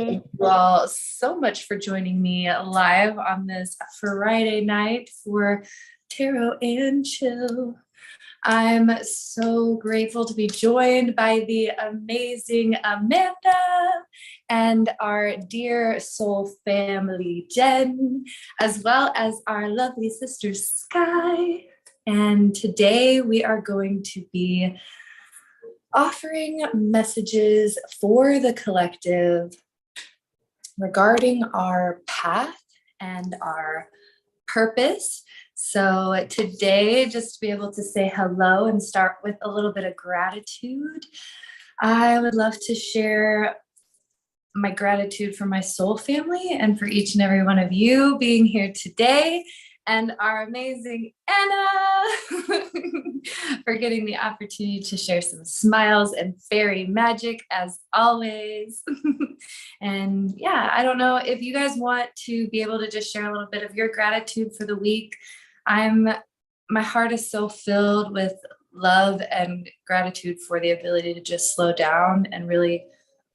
Thank you all so much for joining me live on this Friday night for Tarot and Chill. I'm so grateful to be joined by the amazing Amanda and our dear soul family, Jen, as well as our lovely sister, Sky. And today we are going to be offering messages for the collective regarding our path and our purpose. So today, just to be able to say hello and start with a little bit of gratitude, I would love to share my gratitude for my soul family and for each and every one of you being here today, and our amazing Anna for getting the opportunity to share some smiles and fairy magic as always. And yeah, I don't know if you guys want to be able to just share a little bit of your gratitude for the week. My heart is so filled with love and gratitude for the ability to just slow down and really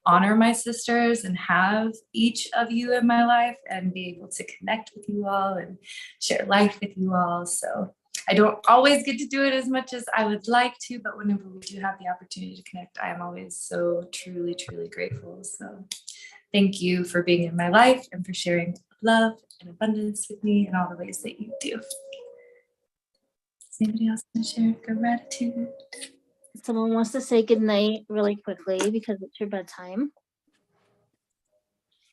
honor my sisters and have each of you in my life and be able to connect with you all and share life with you all. So I don't always get to do it as much as I would like to, but whenever we do have the opportunity to connect, I am always so truly, truly grateful. So thank you for being in my life and for sharing love and abundance with me in all the ways that you do. Does anybody else want to share gratitude? Someone wants to say goodnight really quickly because it's your bedtime.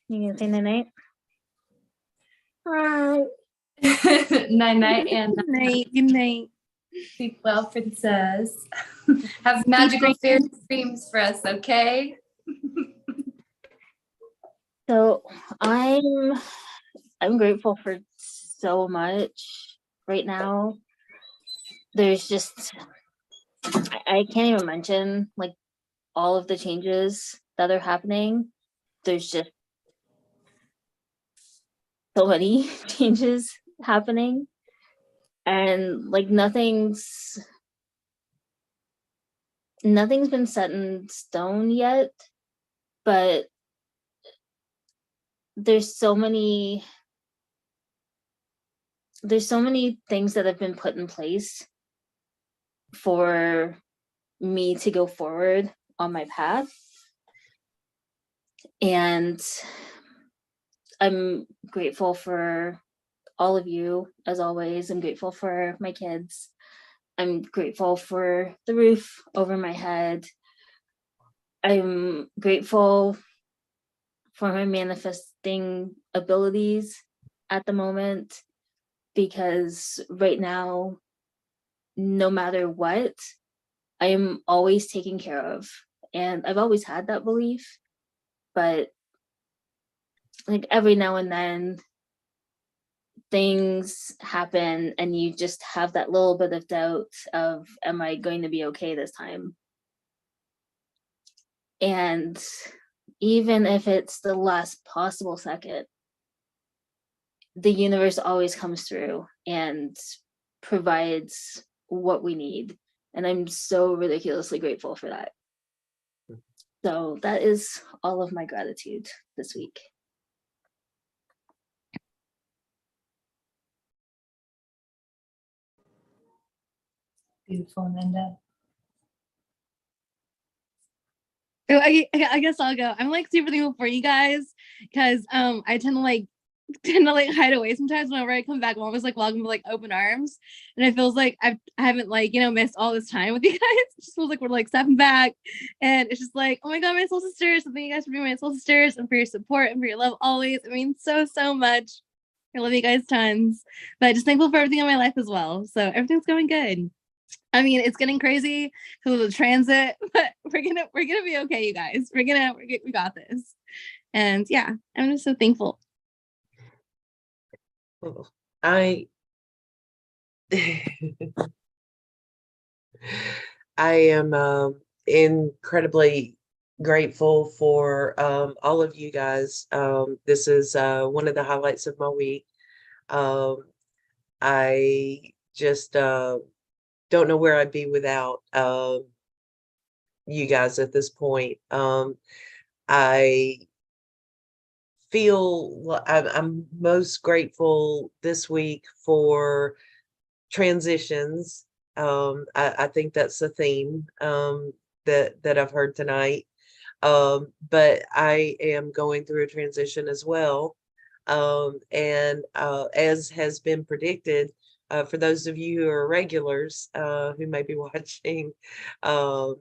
You gonna say night-night? Night-night and Good night. sleep well, princess. Have magical fairy dreams for us, okay? So I'm grateful for so much right now. There's just I can't even mention like all of the changes that are happening. There's just so many changes happening, and like nothing's been set in stone yet, but there's so many things that have been put in place for me to go forward on my path. And I'm grateful for all of you, as always. I'm grateful for my kids. I'm grateful for the roof over my head. I'm grateful for my manifesting abilities at the moment, because right now, no matter what, I am always taken care of. And I've always had that belief, but like every now and then things happen and you just have that little bit of doubt of, am I going to be okay this time? And even if it's the last possible second, the universe always comes through and provides what we need. And I'm so ridiculously grateful for that. So that is all of my gratitude this week. Beautiful, Amanda. So I guess I'll go. I'm like super thankful for you guys because I tend to hide away sometimes. Whenever I come back, I'm always like welcome with like open arms, and it feels like I haven't like missed all this time with you guys. It just feels like we're like stepping back, and it's just like, oh my god, my soul sisters! So thank you guys for being my soul sisters and for your support and for your love always. It means so much. I love you guys tons, but just thankful for everything in my life as well. So everything's going good. I mean, it's getting crazy because of the transit, but we're gonna be okay, you guys. We got this, and yeah, I'm just so thankful. I am incredibly grateful for all of you guys. This is one of the highlights of my week. I just don't know where I'd be without you guys at this point. I I'm most grateful this week for transitions. I think that's the theme that I've heard tonight. But I am going through a transition as well. And as has been predicted, for those of you who are regulars who may be watching, um,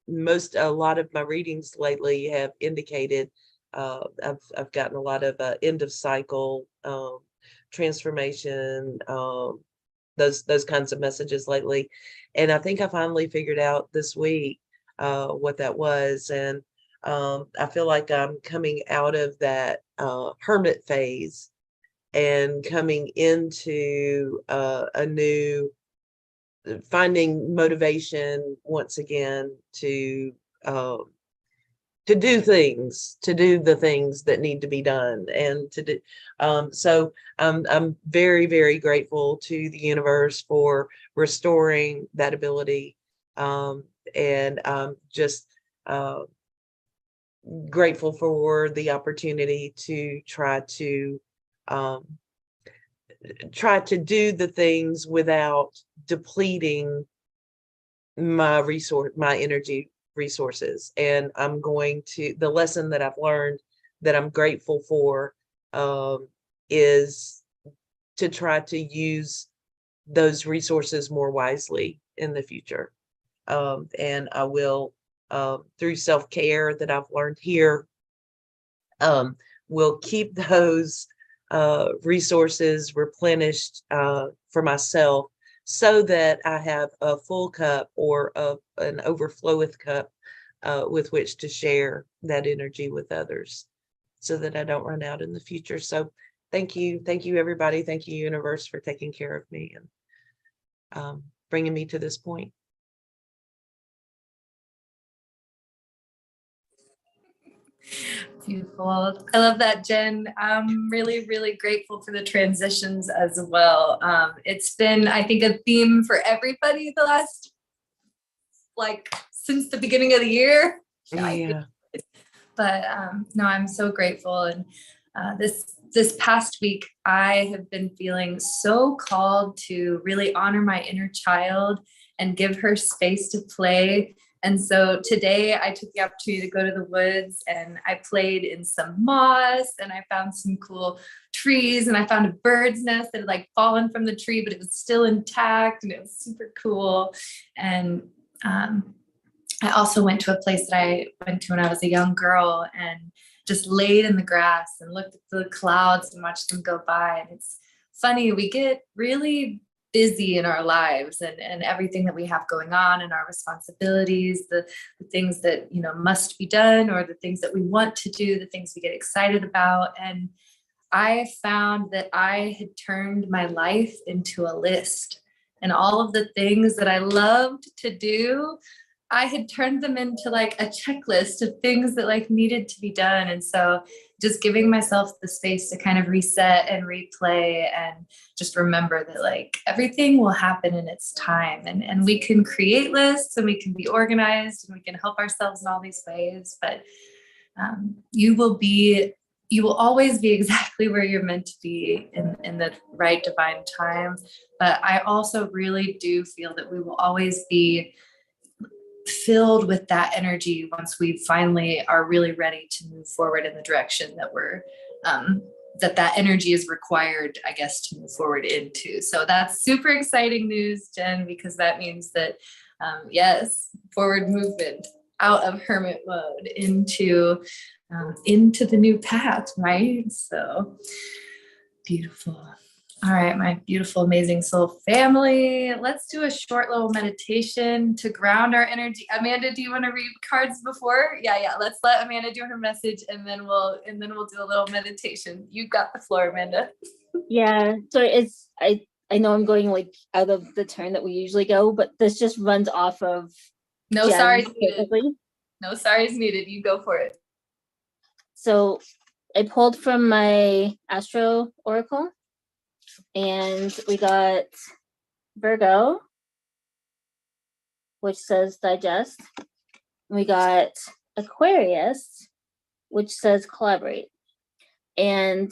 a lot of my readings lately have indicated I've gotten a lot of end of cycle transformation, those kinds of messages lately. And I think I finally figured out this week what that was. And I feel like I'm coming out of that hermit phase and coming into a new, finding motivation once again to do things, to do the things that need to be done, and to do. So I'm very, very grateful to the universe for restoring that ability, and I'm just grateful for the opportunity to um, try to do the things without depleting my energy resources. And the lesson that I've learned that I'm grateful for is to try to use those resources more wisely in the future. And I will, through self-care that I've learned here, will keep those resources replenished for myself, so that I have a full cup or an overfloweth cup with which to share that energy with others, so that I don't run out in the future. So thank you everybody. Thank you, universe, for taking care of me and bringing me to this point. Beautiful. I love that, Jen. I'm really, really grateful for the transitions as well. It's been, I think, a theme for everybody the last, since the beginning of the year. Yeah. But no, I'm so grateful. And this past week, I have been feeling so called to really honor my inner child and give her space to play. And so today I took the opportunity to go to the woods, and I played in some moss, and I found some cool trees, and I found a bird's nest that had fallen from the tree, but it was still intact, and it was super cool. And I also went to a place that I went to when I was a young girl, and just laid in the grass and looked at the clouds and watched them go by. And it's funny, we get really busy in our lives, and everything that we have going on, and our responsibilities, the things that must be done, or the things that we want to do, the things we get excited about. And I found that I had turned my life into a list, and all of the things that I loved to do, I had turned them into a checklist of things that needed to be done. And so just giving myself the space to kind of reset and replay, and just remember that everything will happen in its time, and we can create lists, and we can be organized, and we can help ourselves in all these ways. But you will always be exactly where you're meant to be in the right divine time. But I also really do feel that we will always be filled with that energy once we finally are really ready to move forward in the direction that we're that energy is required, I guess, to move forward into. So that's super exciting news, Jen, because that means that yes, forward movement out of hermit mode into the new path, right? So beautiful. All right, my beautiful, amazing soul family. Let's do a short little meditation to ground our energy. Amanda, do you want to read cards before? Yeah. Let's let Amanda do her message, and then we'll do a little meditation. You got the floor, Amanda. Yeah. So I know I'm going out of the turn that we usually go, but this just runs off of No Jen sorries needed. perfectly. No sorries needed. You go for it. So I pulled from my Astro Oracle, and we got Virgo, which says digest. We got Aquarius, which says collaborate. And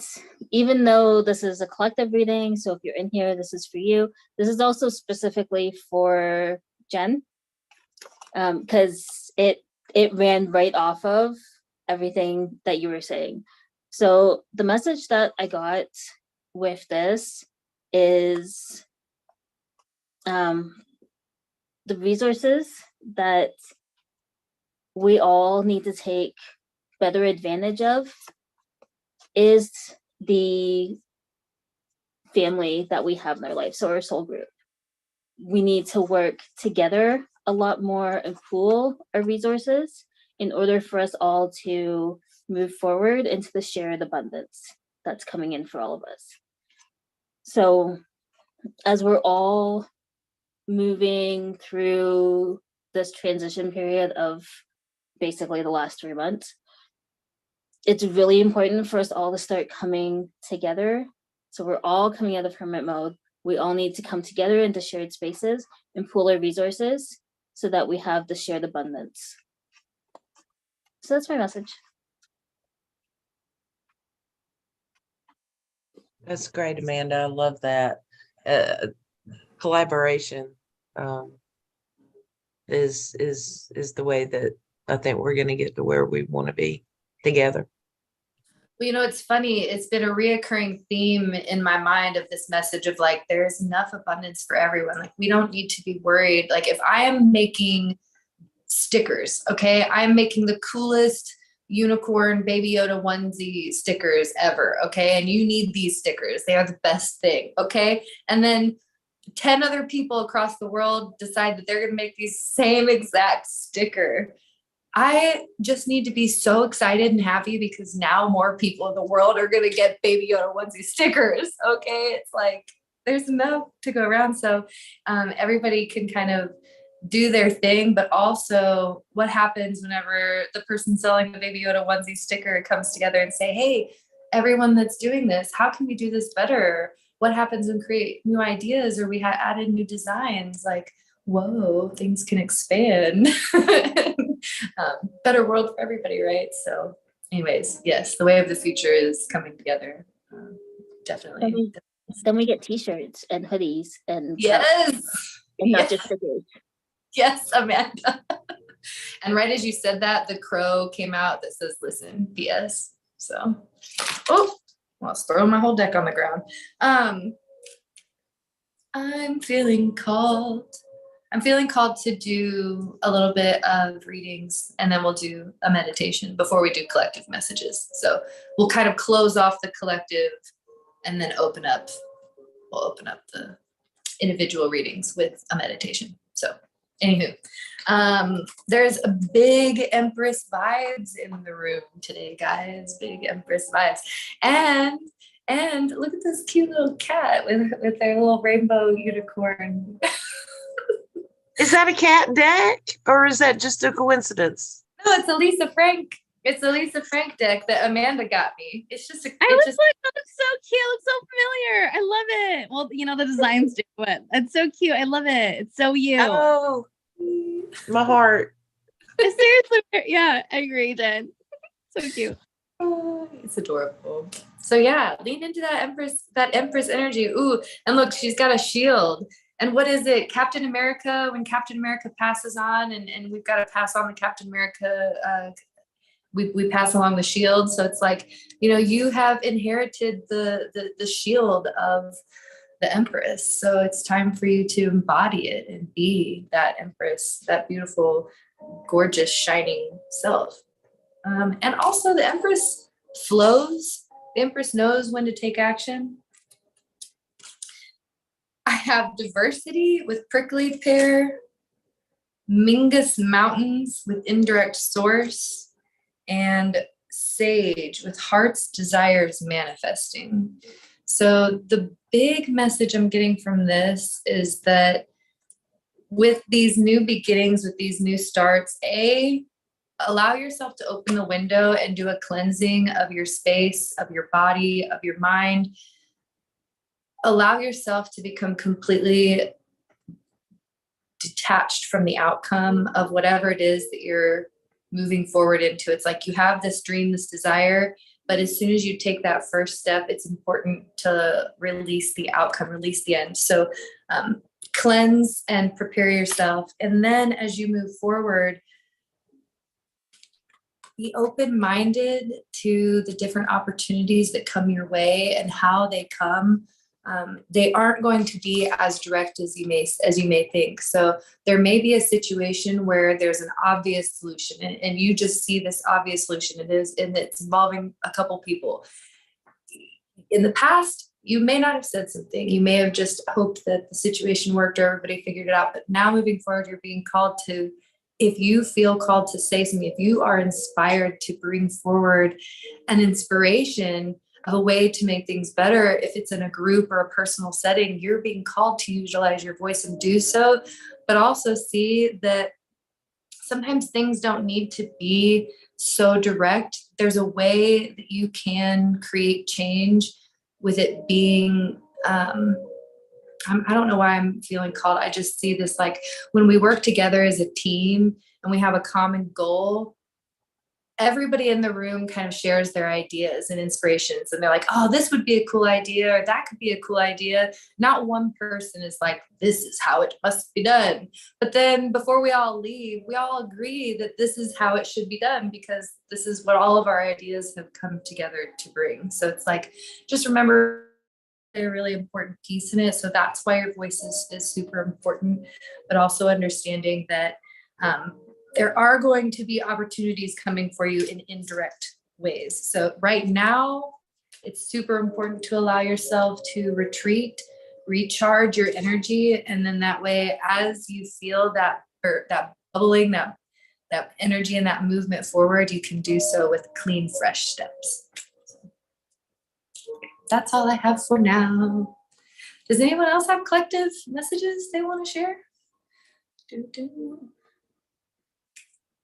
even though this is a collective reading, so if you're in here, this is for you. This is also specifically for Jen, because it ran right off of everything that you were saying. So the message that I got with this is the resources that we all need to take better advantage of is the family that we have in our life, so our soul group. We need to work together a lot more and pool our resources in order for us all to move forward into the shared abundance that's coming in for all of us. So as we're all moving through this transition period of basically the last 3 months, it's really important for us all to start coming together. So we're all coming out of hermit mode. We all need to come together into shared spaces and pool our resources so that we have the shared abundance. So that's my message. That's great, Amanda. I love that. Collaboration is the way that I think we're going to get to where we want to be together. Well, you know, it's funny. It's been a reoccurring theme in my mind of this message of like, there's enough abundance for everyone. Like, we don't need to be worried. Like, if I am making stickers, okay, I'm making the coolest unicorn Baby Yoda onesie stickers ever, okay, and you need these stickers. They are the best thing, okay, and then 10 other people across the world decide that they're going to make these same exact sticker. I just need to be so excited and happy because now more people in the world are going to get Baby Yoda onesie stickers. Okay. It's like, there's enough to go around. So everybody can kind of do their thing, but also what happens whenever the person selling the Baby Yoda onesie sticker comes together and say, hey, everyone that's doing this, how can we do this better? What happens when we create new ideas or we added new designs? Like, whoa, things can expand. Better world for everybody, right? So anyways, yes, the way of the future is coming together. Definitely. Then we get t-shirts and hoodies and yes, and not yes. just stickers. Yes, Amanda. And right as you said that, the crow came out that says, listen, PS. So, oh, well, I was throwing my whole deck on the ground. I'm feeling called to do a little bit of readings, and then we'll do a meditation before we do collective messages. So we'll kind of close off the collective and then we'll open up the individual readings with a meditation. So anywho, there's a big Empress vibes in the room today, guys. Big Empress vibes. And look at this cute little cat with their little rainbow unicorn. Is that a cat deck or is that just a coincidence? No, it's a Lisa Frank. It's the Lisa Frank deck that Amanda got me. It's just like, oh, it's so cute. It looks so familiar. I love it. Well, you know, the designs do it. It's so cute. I love it. It's so you. Oh, my heart. Seriously. Yeah, I agree, Jen. So cute. It's adorable. So yeah, lean into that Empress energy. Ooh, and look, she's got a shield. And what is it? Captain America, when Captain America passes on and we've got to pass on the Captain America, we pass along the shield. So it's like, you know, you have inherited the shield of the Empress. So it's time for you to embody it and be that Empress, that beautiful, gorgeous, shining self. And also the Empress flows. The Empress knows when to take action. I have diversity with prickly pear, Mingus Mountains with indirect source, and sage with heart's desires manifesting. So the big message I'm getting from this is that with these new beginnings, with these new starts, allow yourself to open the window and do a cleansing of your space, of your body, of your mind. Allow yourself to become completely detached from the outcome of whatever it is that you're moving forward into. It's like you have this dream, this desire, But as soon as you take that first step, it's important to release the outcome, release the end. So cleanse and prepare yourself. And then as you move forward, be open-minded to the different opportunities that come your way and how they come. They aren't going to be as direct as you may think. So there may be a situation where there's an obvious solution, and you just see this obvious solution. And it's involving a couple people. In the past, you may not have said something. You may have just hoped that the situation worked or everybody figured it out. But now moving forward, you're being called to, if you feel called to say something, if you are inspired to bring forward an inspiration, a way to make things better, if it's in a group or a personal setting, you're being called to utilize your voice and do so. But also see that sometimes things don't need to be so direct. There's a way that you can create change with it being, I don't know why I'm feeling called. I just see this, like when we work together as a team and we have a common goal, everybody in the room kind of shares their ideas and inspirations. And they're like, oh, this would be a cool idea, or that could be a cool idea. Not one person is like, this is how it must be done. But then before we all leave, we all agree that this is how it should be done, because this is what all of our ideas have come together to bring. So it's like, just remember a really important piece in it. So that's why your voice is super important, but also understanding that there are going to be opportunities coming for you in indirect ways. So right now, it's super important to allow yourself to retreat, recharge your energy. And then that way, as you feel that, or that bubbling, that energy and that movement forward, you can do so with clean, fresh steps. That's all I have for now. Does anyone else have collective messages they want to share?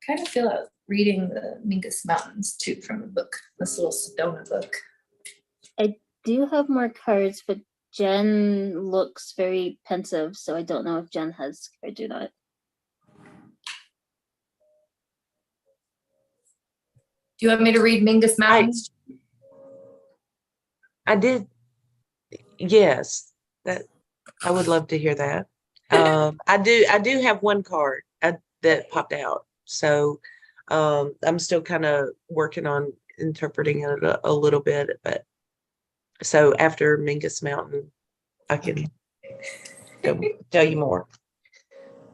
Kind of feel like reading the Mingus Mountains too from the book, this little Sedona book. I do have more cards, but Jen looks very pensive, so I don't know if Jen has cards or not. Do you want me to read Mingus Mountains? I did. Yes, that I would love to hear that. I do have one card that popped out. So I'm still kind of working on interpreting it a little bit, but so after Mingus Mountain, I can tell you more.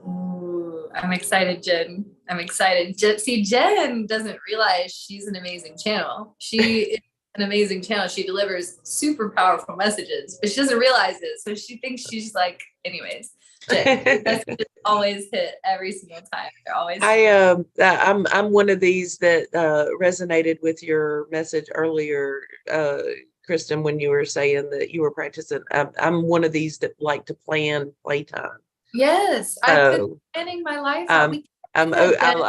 Ooh, I'm excited, Jen. I'm excited. See, Jen doesn't realize she's an amazing channel. She is an amazing channel. She delivers super powerful messages, but she doesn't realize it. So she thinks she's like, anyways. Messages always hit every single time. They're always. I'm one of these that resonated with your message earlier, Kristen, when you were saying that you were practicing. I'm one of these that like to plan playtime. Yes, I've been planning my life. I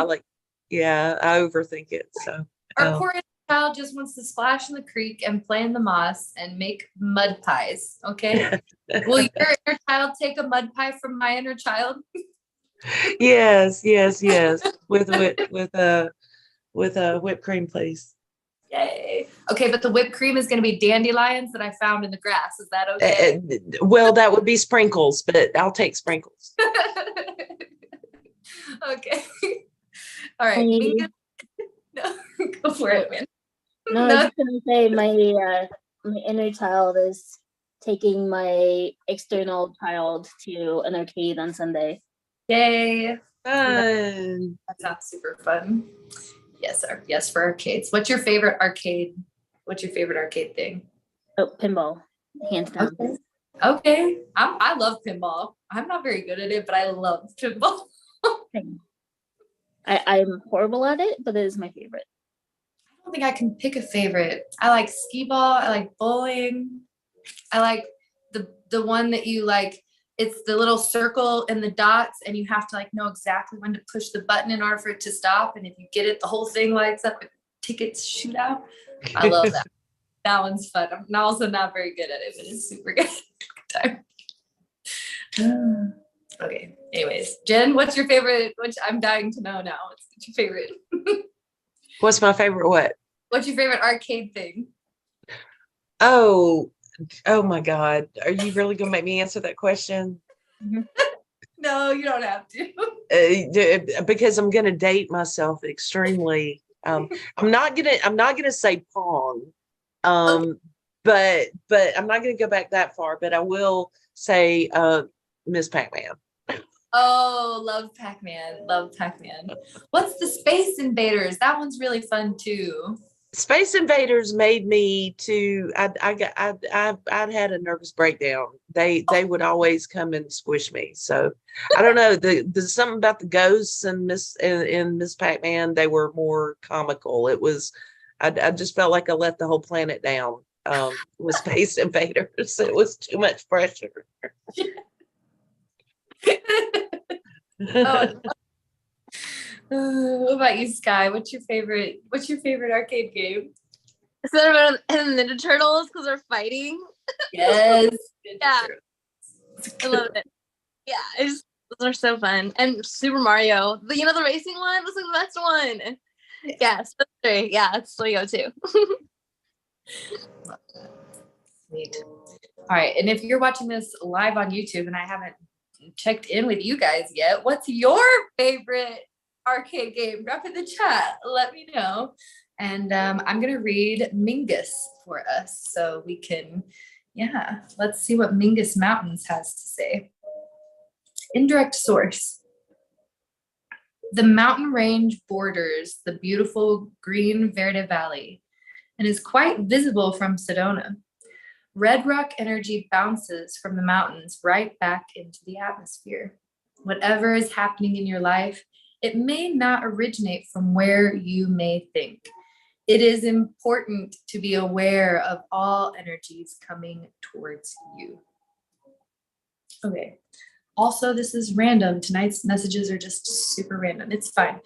like, yeah, I overthink it. So our poor child just wants to splash in the creek and play in the moss and make mud pies. Okay. Will your inner child take a mud pie from my inner child? Yes. With a whipped cream, please. Yay. Okay, but the whipped cream is going to be dandelions that I found in the grass. Is that okay? Well, that would be sprinkles, but I'll take sprinkles. Okay. All right. No, go for it, man. No, I was just gonna say my inner child is taking my external child to an arcade on Sunday. Yay. Fun. That sounds super fun. Yes, sir. Yes, for arcades. What's your favorite arcade? What's your favorite arcade thing? Oh, pinball, hands down. Okay. I love pinball. I'm not very good at it, but I love pinball. I'm horrible at it, but it is my favorite. I don't think I can pick a favorite. I like skee ball. I like bowling. I like the one that you like, it's the little circle and the dots, and you have to like know exactly when to push the button in order for it to stop. And if you get it, the whole thing lights up and tickets shoot out. I love that. That one's fun. I'm also not very good at it, but it's super good. Time. Okay. Anyways, Jen, what's your favorite? Which I'm dying to know now. What's your favorite? What's my favorite? What? What's your favorite arcade thing? Oh, oh my God. Are you really gonna make me answer that question? No, you don't have to. Because I'm gonna date myself extremely. I'm not gonna say Pong. Um, but I'm not gonna go back that far, but I will say Miss Pac-Man. Oh, love Pac-Man. Love Pac-Man. What's the Space Invaders? That one's really fun too. Space Invaders made me to I'd had a nervous breakdown. They would always come and squish me. So I don't know. There's something about the ghosts and Miss Pac-Man, they were more comical. It was I just felt like I let the whole planet down with Space Invaders. It was too much pressure. Oh, what about you, Sky? What's your favorite arcade game? Cinnamon and Ninja Turtles because they're fighting. Yes. Yeah. I love it. Yeah, those are so fun. And Super Mario, the racing one was the best one. Yes, that's three. Yeah, it's Lego too. Sweet. All right. And if you're watching this live on YouTube and I haven't checked in with you guys yet, what's your favorite arcade game? Drop in the chat. Let me know. And I'm going to read Mingus for us so we can, let's see what Mingus Mountains has to say. Indirect source. The mountain range borders the beautiful green Verde Valley and is quite visible from Sedona. Red rock energy bounces from the mountains right back into the atmosphere. Whatever is happening in your life, it may not originate from where you may think. It is important to be aware of all energies coming towards you. Okay. Also, this is random. Tonight's messages are just super random. It's fine.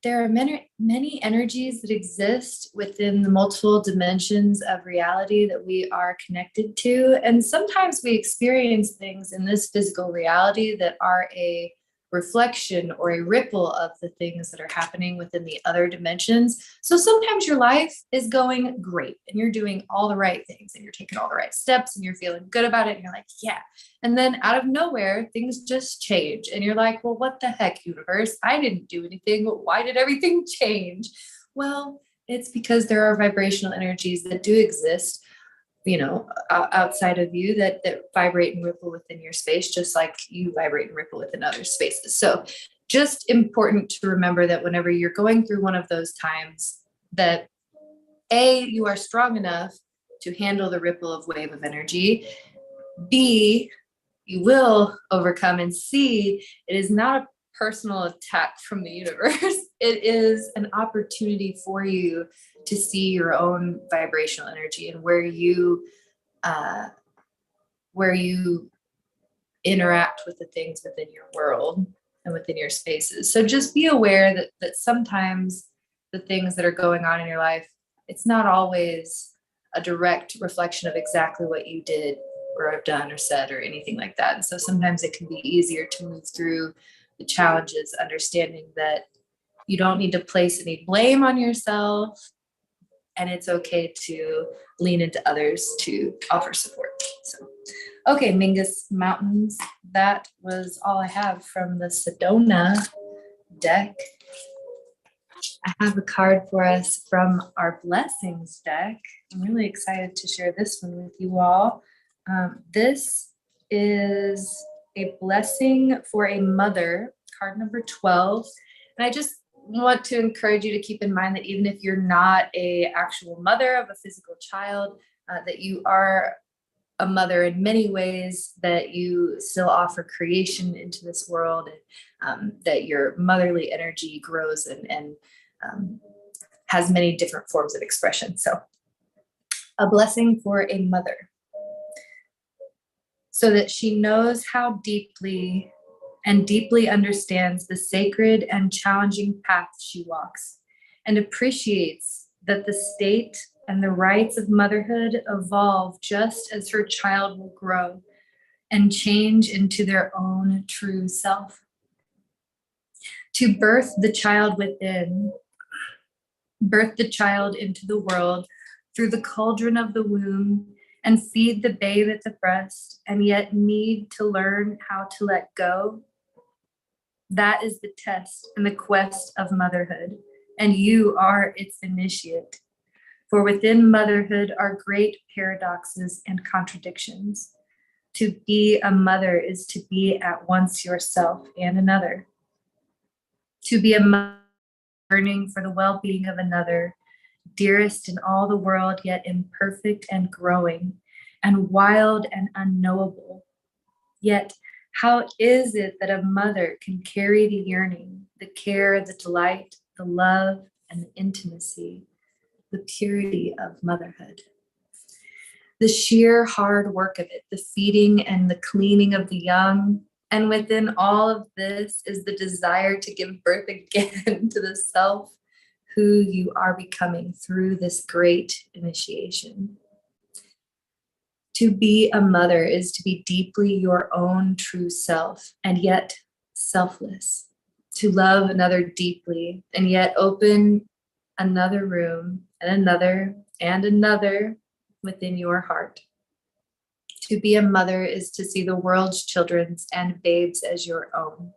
There are many energies that exist within the multiple dimensions of reality that we are connected to. And sometimes we experience things in this physical reality that are a reflection or a ripple of the things that are happening within the other dimensions. So sometimes your life is going great and you're doing all the right things and you're taking all the right steps and you're feeling good about it. And you're like, yeah. And then out of nowhere, things just change. And you're like, well, what the heck, universe? I didn't do anything. Why did everything change? Well, it's because there are vibrational energies that do exist, outside of you that vibrate and ripple within your space, just like you vibrate and ripple within other spaces. So just important to remember that whenever you're going through one of those times, that A, you are strong enough to handle the ripple of wave of energy. B, you will overcome. And C, it is not a personal attack from the universe. It is an opportunity for you to see your own vibrational energy and where you interact with the things within your world and within your spaces. So just be aware that sometimes the things that are going on in your life, it's not always a direct reflection of exactly what you did or have done or said or anything like that. And so sometimes it can be easier to move through the challenges, understanding that you don't need to place any blame on yourself, and it's okay to lean into others to offer support. So, okay, Mingus Mountains, that was all I have from the Sedona deck. I have a card for us from our Blessings deck. I'm really excited to share this one with you all. This is a blessing for a mother, card number 12. And I just want to encourage you to keep in mind that even if you're not a actual mother of a physical child, that you are a mother in many ways, that you still offer creation into this world, and that your motherly energy grows and has many different forms of expression. So a blessing for a mother, so that she knows how deeply understands the sacred and challenging path she walks, and appreciates that the state and the rights of motherhood evolve just as her child will grow. and change into their own true self. To birth the child within, birth the child into the world through the cauldron of the womb, and feed the babe at the breast, and yet need to learn how to let go. That is the test and the quest of motherhood, and you are its initiate. For within motherhood are great paradoxes and contradictions. To be a mother is to be at once yourself and another. To be a mother, yearning for the well-being of another, dearest in all the world, yet imperfect and growing, and wild and unknowable. Yet, how is it that a mother can carry the yearning, the care, the delight, the love, and the intimacy, the purity of motherhood? The sheer hard work of it, the feeding and the cleaning of the young, and within all of this is the desire to give birth again to the self who you are becoming through this great initiation. To be a mother is to be deeply your own true self and yet selfless. To love another deeply and yet open another room and another within your heart. To be a mother is to see the world's children's and babes as your own.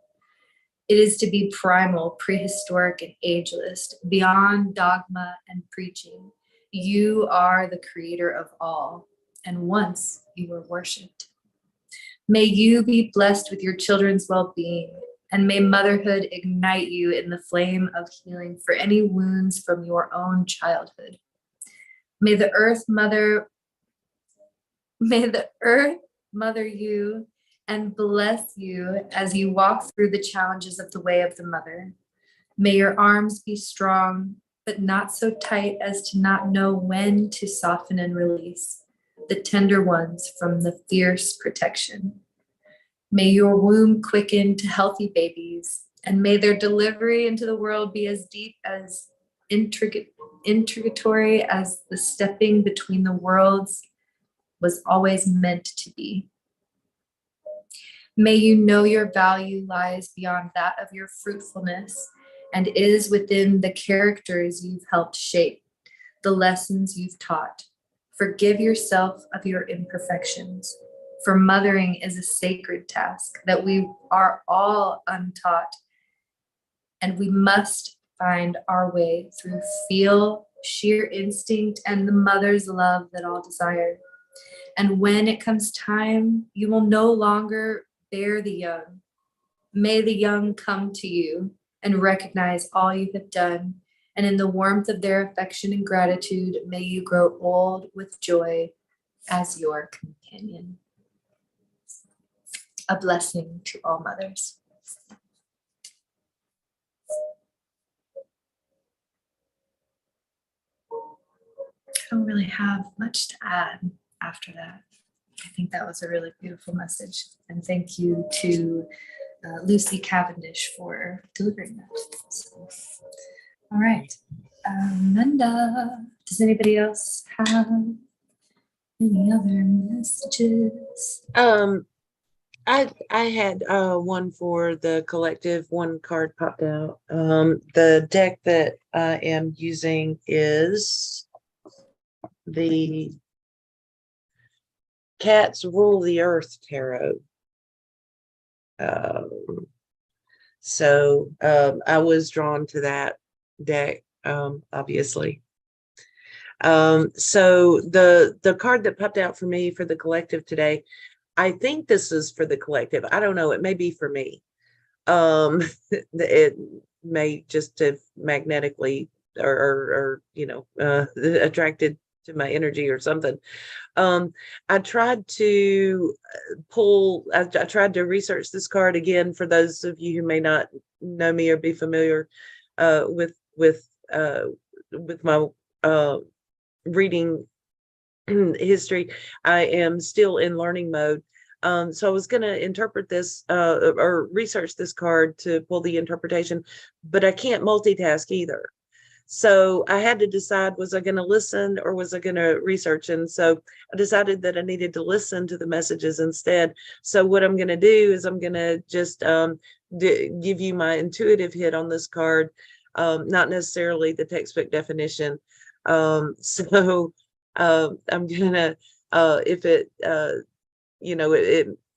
It is to be primal, prehistoric, and ageless, beyond dogma and preaching. You are the creator of all, and once you were worshipped. May you be blessed with your children's well-being, and may motherhood ignite you in the flame of healing for any wounds from your own childhood. May the earth mother you and bless you as you walk through the challenges of the way of the mother. May your arms be strong, but not so tight as to not know when to soften and release the tender ones from the fierce protection. May your womb quicken to healthy babies, and may their delivery into the world be as deep as intricatory as the stepping between the worlds was always meant to be. May you know your value lies beyond that of your fruitfulness and is within the characters you've helped shape, the lessons you've taught. Forgive yourself of your imperfections, for mothering is a sacred task that we are all untaught, and we must find our way through feel, sheer instinct, and the mother's love that all desire. And when it comes time, you will no longer bear the young. May the young come to you and recognize all you have done. And in the warmth of their affection and gratitude, may you grow old with joy as your companion. A blessing to all mothers. I don't really have much to add after that. I think that was a really beautiful message. And thank you to Lucy Cavendish for delivering that. So, all right. Nanda, does anybody else have any other messages? I had one for the collective. One card popped out. The deck that I am using is the Cats Rule the Earth Tarot. So I was drawn to that deck, obviously. So the card that popped out for me for the collective today, I think this is for the collective. I don't know. It may be for me. It may just have magnetically or attracted to my energy or something. I tried to I tried to research this card again for those of you who may not know me or be familiar with my reading history. I am still in learning mode. So I was going to interpret this or research this card to pull the interpretation, but I can't multitask either. So I had to decide, was I going to listen or was I going to research? And so I decided that I needed to listen to the messages instead. So what I'm going to do is I'm going to just give you my intuitive hit on this card, not necessarily the textbook definition. So I'm going to, if it,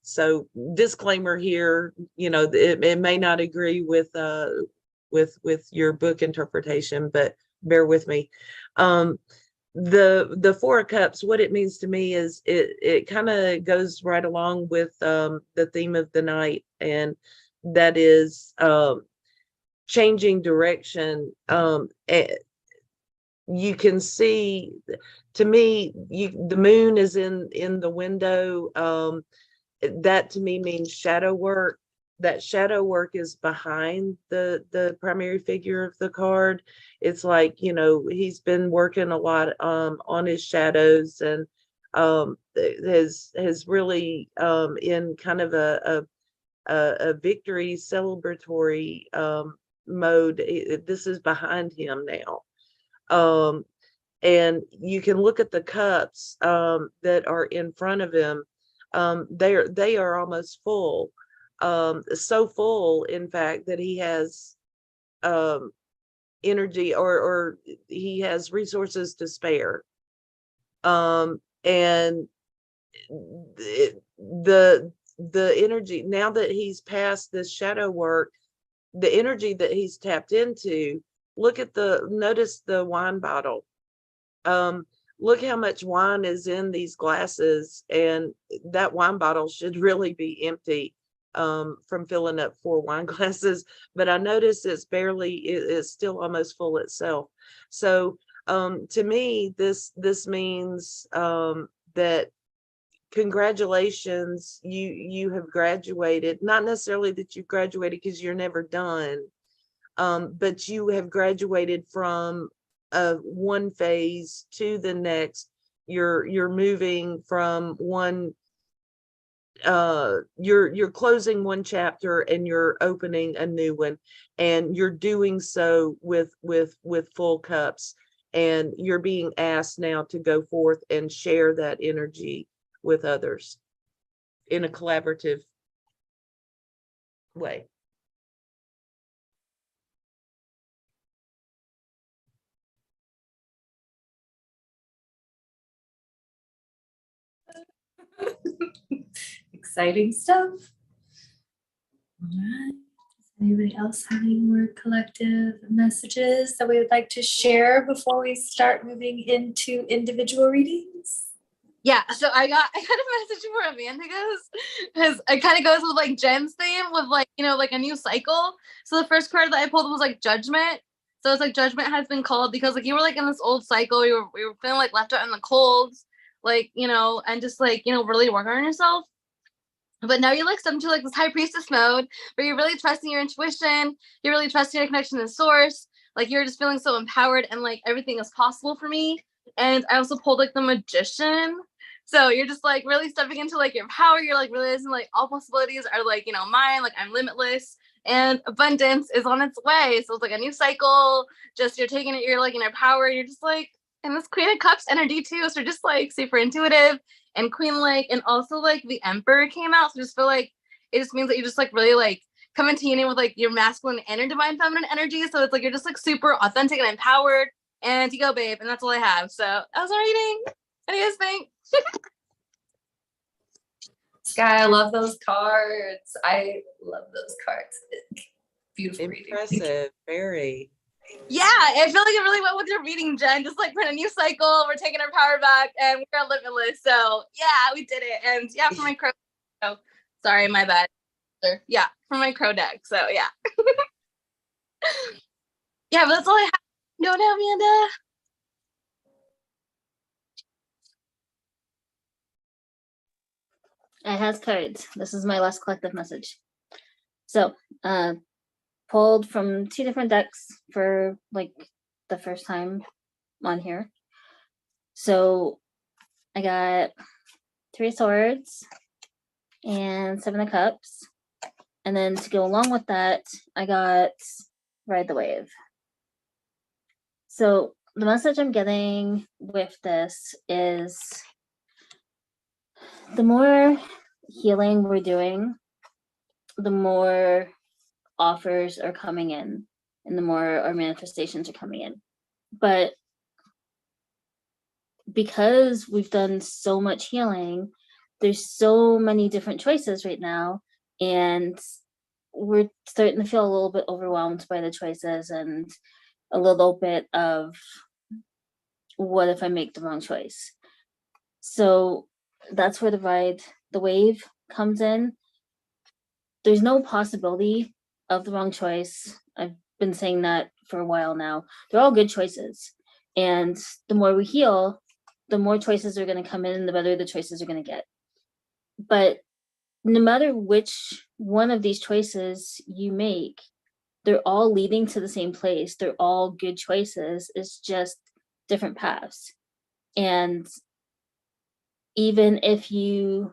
so disclaimer here, it may not agree with your book interpretation, but bear with me. The Four of Cups, what it means to me is it kind of goes right along with the theme of the night, and that is changing direction. You can see, to me, the moon is in the window. That to me means shadow work. That shadow work is behind the primary figure of the card. It's like, he's been working a lot on his shadows, and has really in kind of a victory celebratory mode. This is behind him now. And you can look at the cups that are in front of him. They are almost full, so full, in fact, that he has energy, or he has resources to spare. And the energy, now that he's past this shadow work, the energy that he's tapped into, notice the wine bottle. Look how much wine is in these glasses, and that wine bottle should really be empty from filling up 4 wine glasses, but I notice it's still almost full itself. So to me, this means that congratulations, you have graduated. Not necessarily that you've graduated because you're never done, but you have graduated from one phase to the next. You're moving from one, you're closing one chapter and you're opening a new one, and you're doing so with full cups, and you're being asked now to go forth and share that energy with others in a collaborative way. Exciting stuff. All right. Does anybody else have any more collective messages that we would like to share before we start moving into individual readings? Yeah, so I got a message for Amanda because it kind of goes with like Jen's theme with like a new cycle. So the first card that I pulled was like Judgment. So it's like Judgment has been called because like you were like in this old cycle. We were feeling like left out in the cold, and just like really working on yourself. But now you're like stepping into like this high priestess mode where you're really trusting your intuition. You're really trusting your connection to source. Like you're just feeling so empowered and like everything is possible for me. And I also pulled like the Magician. So you're just like really stepping into like your power. You're like realizing like all possibilities are like, mine, like I'm limitless, and abundance is on its way. So it's like a new cycle. Just you're taking it, you're like in your power. You're just like in this Queen of Cups energy too. So just like super intuitive and queen-like, and also like the Emperor came out. So just feel like it just means that you just like really like come into union with like your masculine and your divine feminine energy. So it's like you're just like super authentic and empowered, and you go, babe. And that's all I have. So that was our reading. What do you guys think? Sky, I love those cards. I love those cards. Beautiful reading. Impressive, very. Yeah, I feel like it really went with your reading, Jen. Just like we're in a new cycle, we're taking our power back, and we're limitless. So yeah, we did it. And yeah, for my crow. Oh, sorry, my bad. Yeah, for my crow deck. So yeah. Yeah, but that's all I have. Go now, Amanda. It has cards. This is my last collective message. So, pulled from 2 different decks for like the first time on here. So I got 3 swords and 7 of cups. And then to go along with that, I got ride the wave. So the message I'm getting with this is the more healing we're doing, the more offers are coming in and the more our manifestations are coming in. But because we've done so much healing, there's so many different choices right now, and we're starting to feel a little bit overwhelmed by the choices and a little bit of what if I make the wrong choice? So that's where the wave comes in. There's no possibility of the wrong choice. I've been saying that for a while now. They're all good choices. And the more we heal, the more choices are going to come in, and the better the choices are going to get. But no matter which one of these choices you make, they're all leading to the same place. They're all good choices. It's just different paths. And even if you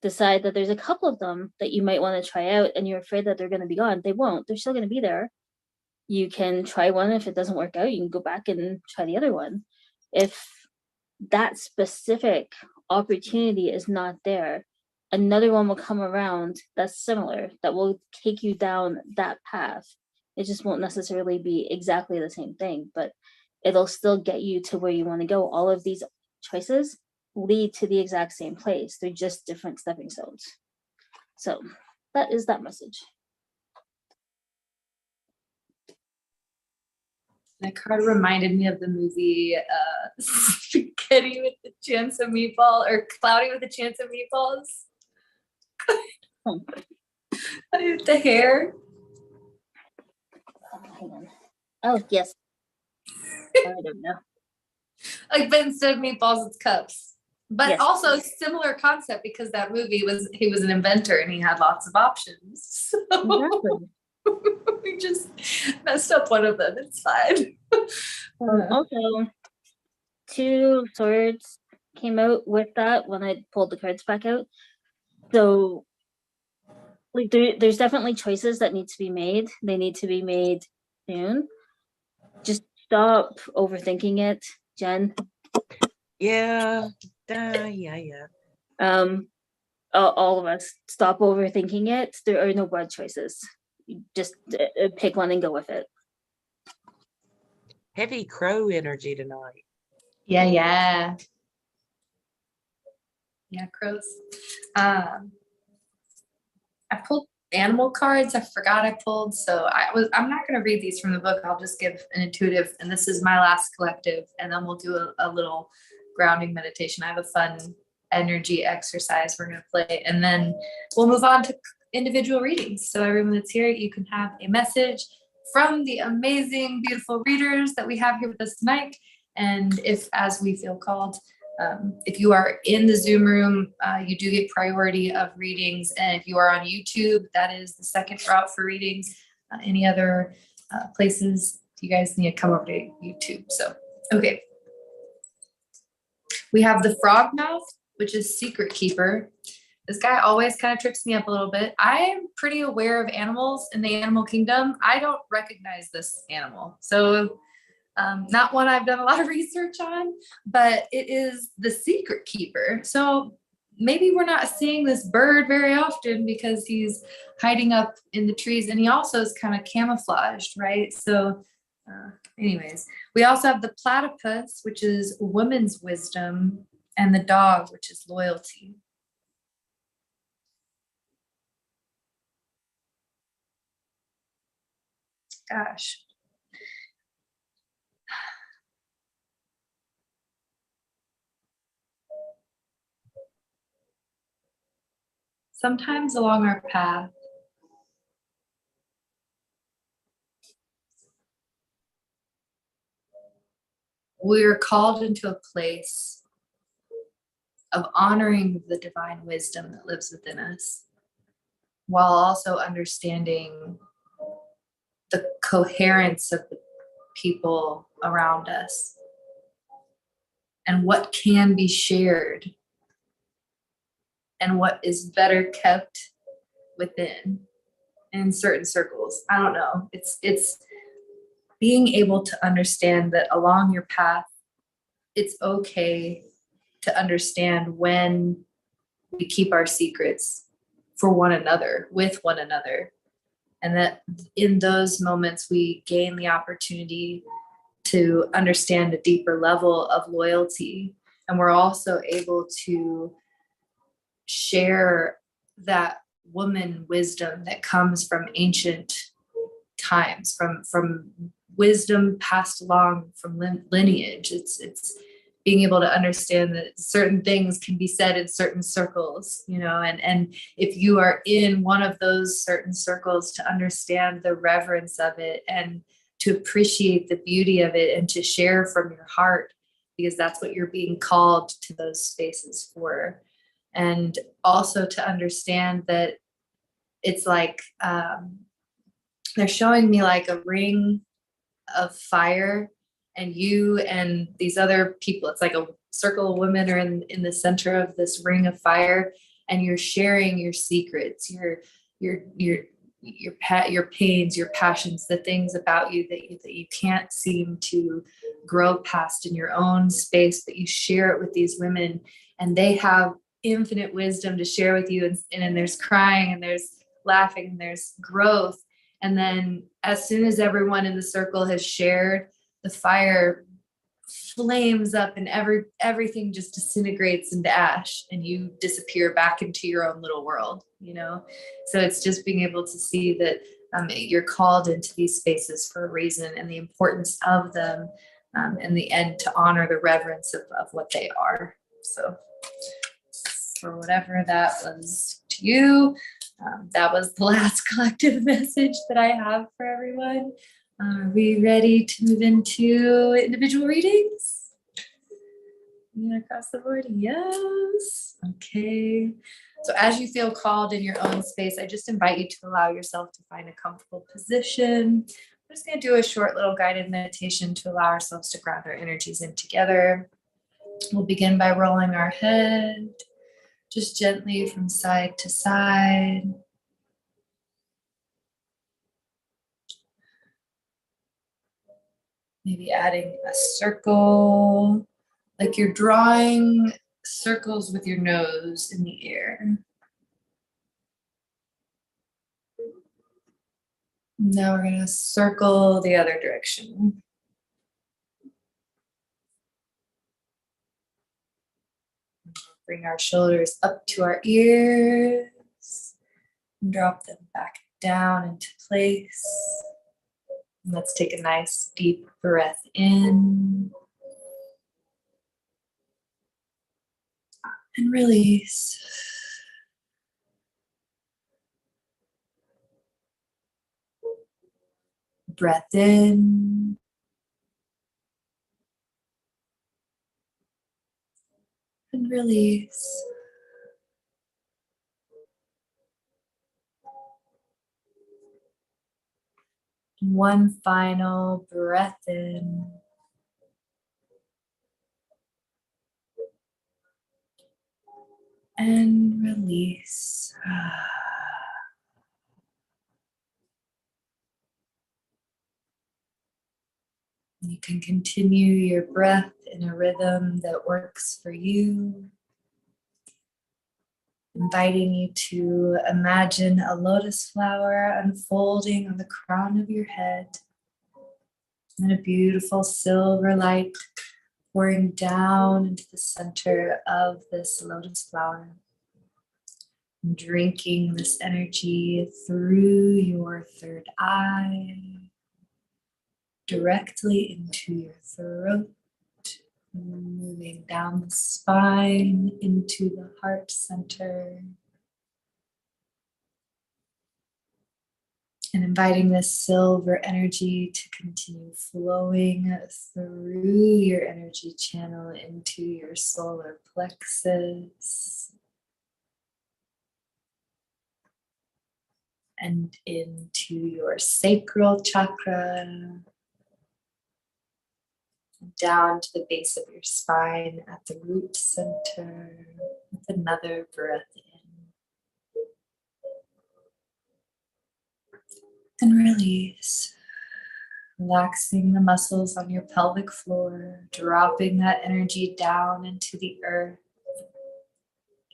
decide that there's a couple of them that you might want to try out and you're afraid that they're going to be gone, they won't. They're still going to be there. You can try one. If it doesn't work out, you can go back and try the other one. If that specific opportunity is not there, another one will come around that's similar, that will take you down that path. It just won't necessarily be exactly the same thing, but it'll still get you to where you want to go. All of these choices lead to the exact same place. They're just different stepping stones. So that is that message. That card reminded me of the movie Spaghetti with a Chance of Meatball, or Cloudy with a Chance of Meatballs. The hair. Hang on. Oh, yes. I don't know. Like, but instead of meatballs, it's cups. But Yes. also similar concept, because that movie he was an inventor and he had lots of options. So Exactly. we just messed up one of them. It's fine. Also, 2 swords came out with that when I pulled the cards back out. So, like, there's definitely choices that need to be made. They need to be made soon. Just stop overthinking it, Jen. Yeah. All of us, stop overthinking it. There are no bad choices. You just pick one and go with it. Heavy crow energy tonight. Yeah. Crows. I pulled animal cards. I forgot I pulled, so I'm not going to read these from the book. I'll just give an intuitive, and this is my last collective, and then we'll do a little grounding meditation. I have a fun energy exercise we're going to play, and then we'll move on to individual readings. So everyone that's here, you can have a message from the amazing, beautiful readers that we have here with us tonight. And if, as we feel called, if you are in the Zoom room, you do get priority of readings. And if you are on YouTube, that is the second route for readings. Any other places, you guys need to come over to YouTube. So, okay. We have the frog mouth, which is Secret Keeper. This guy always kind of trips me up a little bit. I'm pretty aware of animals in the animal kingdom. I don't recognize this animal. So not one I've done a lot of research on, but it is the Secret Keeper. So maybe we're not seeing this bird very often because he's hiding up in the trees, and he also is kind of camouflaged, right? So anyways, we also have the platypus, which is woman's wisdom, and the dog, which is loyalty. Gosh. Sometimes along our path, we're called into a place of honoring the divine wisdom that lives within us, while also understanding the coherence of the people around us and what can be shared and what is better kept within in certain circles. I don't know. It's being able to understand that along your path, it's okay to understand when we keep our secrets for one another, with one another. And that in those moments, we gain the opportunity to understand a deeper level of loyalty. And we're also able to share that woman wisdom that comes from ancient times, from wisdom passed along from lineage. It's being able to understand that certain things can be said in certain circles, and if you are in one of those certain circles, to understand the reverence of it and to appreciate the beauty of it and to share from your heart, because that's what you're being called to those spaces for. And also to understand that it's like they're showing me like a ring of fire, and you and these other people, it's like a circle of women are in the center of this ring of fire, and you're sharing your secrets, your pains, your passions, the things about you that you can't seem to grow past in your own space, but you share it with these women, and they have infinite wisdom to share with you, and there's crying and there's laughing and there's growth. And then as soon as everyone in the circle has shared, the fire flames up and everything just disintegrates into ash, and you disappear back into your own little world, So it's just being able to see that you're called into these spaces for a reason, and the importance of them, in the end, to honor the reverence of what they are. So for whatever that was to you, that was the last collective message that I have for everyone. Are we ready to move into individual readings? Across the board, yes. Okay. So as you feel called in your own space, I just invite you to allow yourself to find a comfortable position. I'm just going to do a short little guided meditation to allow ourselves to ground our energies in together. We'll begin by rolling our head just gently from side to side. Maybe adding a circle, like you're drawing circles with your nose in the air. Now we're going to circle the other direction. Bring our shoulders up to our ears and drop them back down into place. And let's take a nice deep breath in and release. Breath in and release. One final breath in. And release. You can continue your breath in a rhythm that works for you. Inviting you to imagine a lotus flower unfolding on the crown of your head, and a beautiful silver light pouring down into the center of this lotus flower. And drinking this energy through your third eye, directly into your throat, moving down the spine into the heart center. And inviting this silver energy to continue flowing through your energy channel into your solar plexus and into your sacral chakra, down to the base of your spine at the root center, with another breath in and release. Relaxing the muscles on your pelvic floor, dropping that energy down into the earth,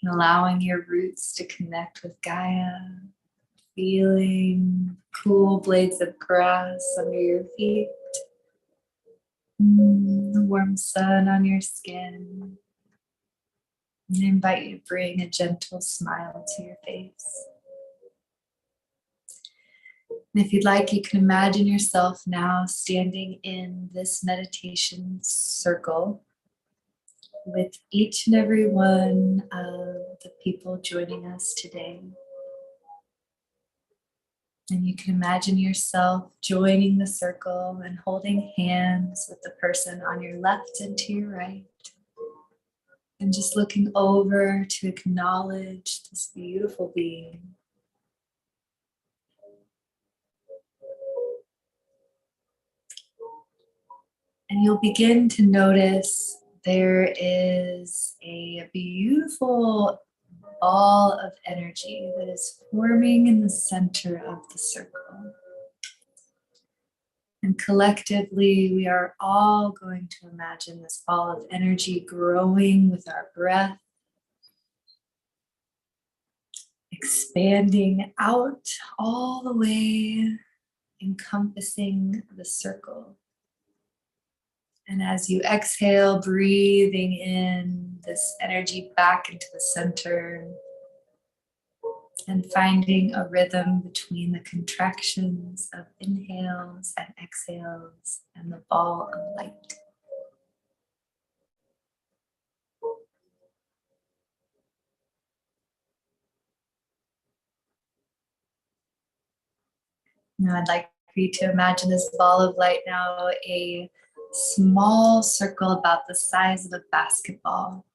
and allowing your roots to connect with Gaia, feeling cool blades of grass under your feet, the warm sun on your skin. And I invite you to bring a gentle smile to your face. And if you'd like, you can imagine yourself now standing in this meditation circle with each and every one of the people joining us today. And you can imagine yourself joining the circle and holding hands with the person on your left and to your right. And just looking over to acknowledge this beautiful being. And you'll begin to notice there is a beautiful ball of energy that is forming in the center of the circle. And collectively, we are all going to imagine this ball of energy growing with our breath, expanding out all the way, encompassing the circle. And as you exhale, breathing in this energy back into the center and finding a rhythm between the contractions of inhales and exhales and the ball of light. Now I'd like for you to imagine this ball of light now a small circle about the size of a basketball.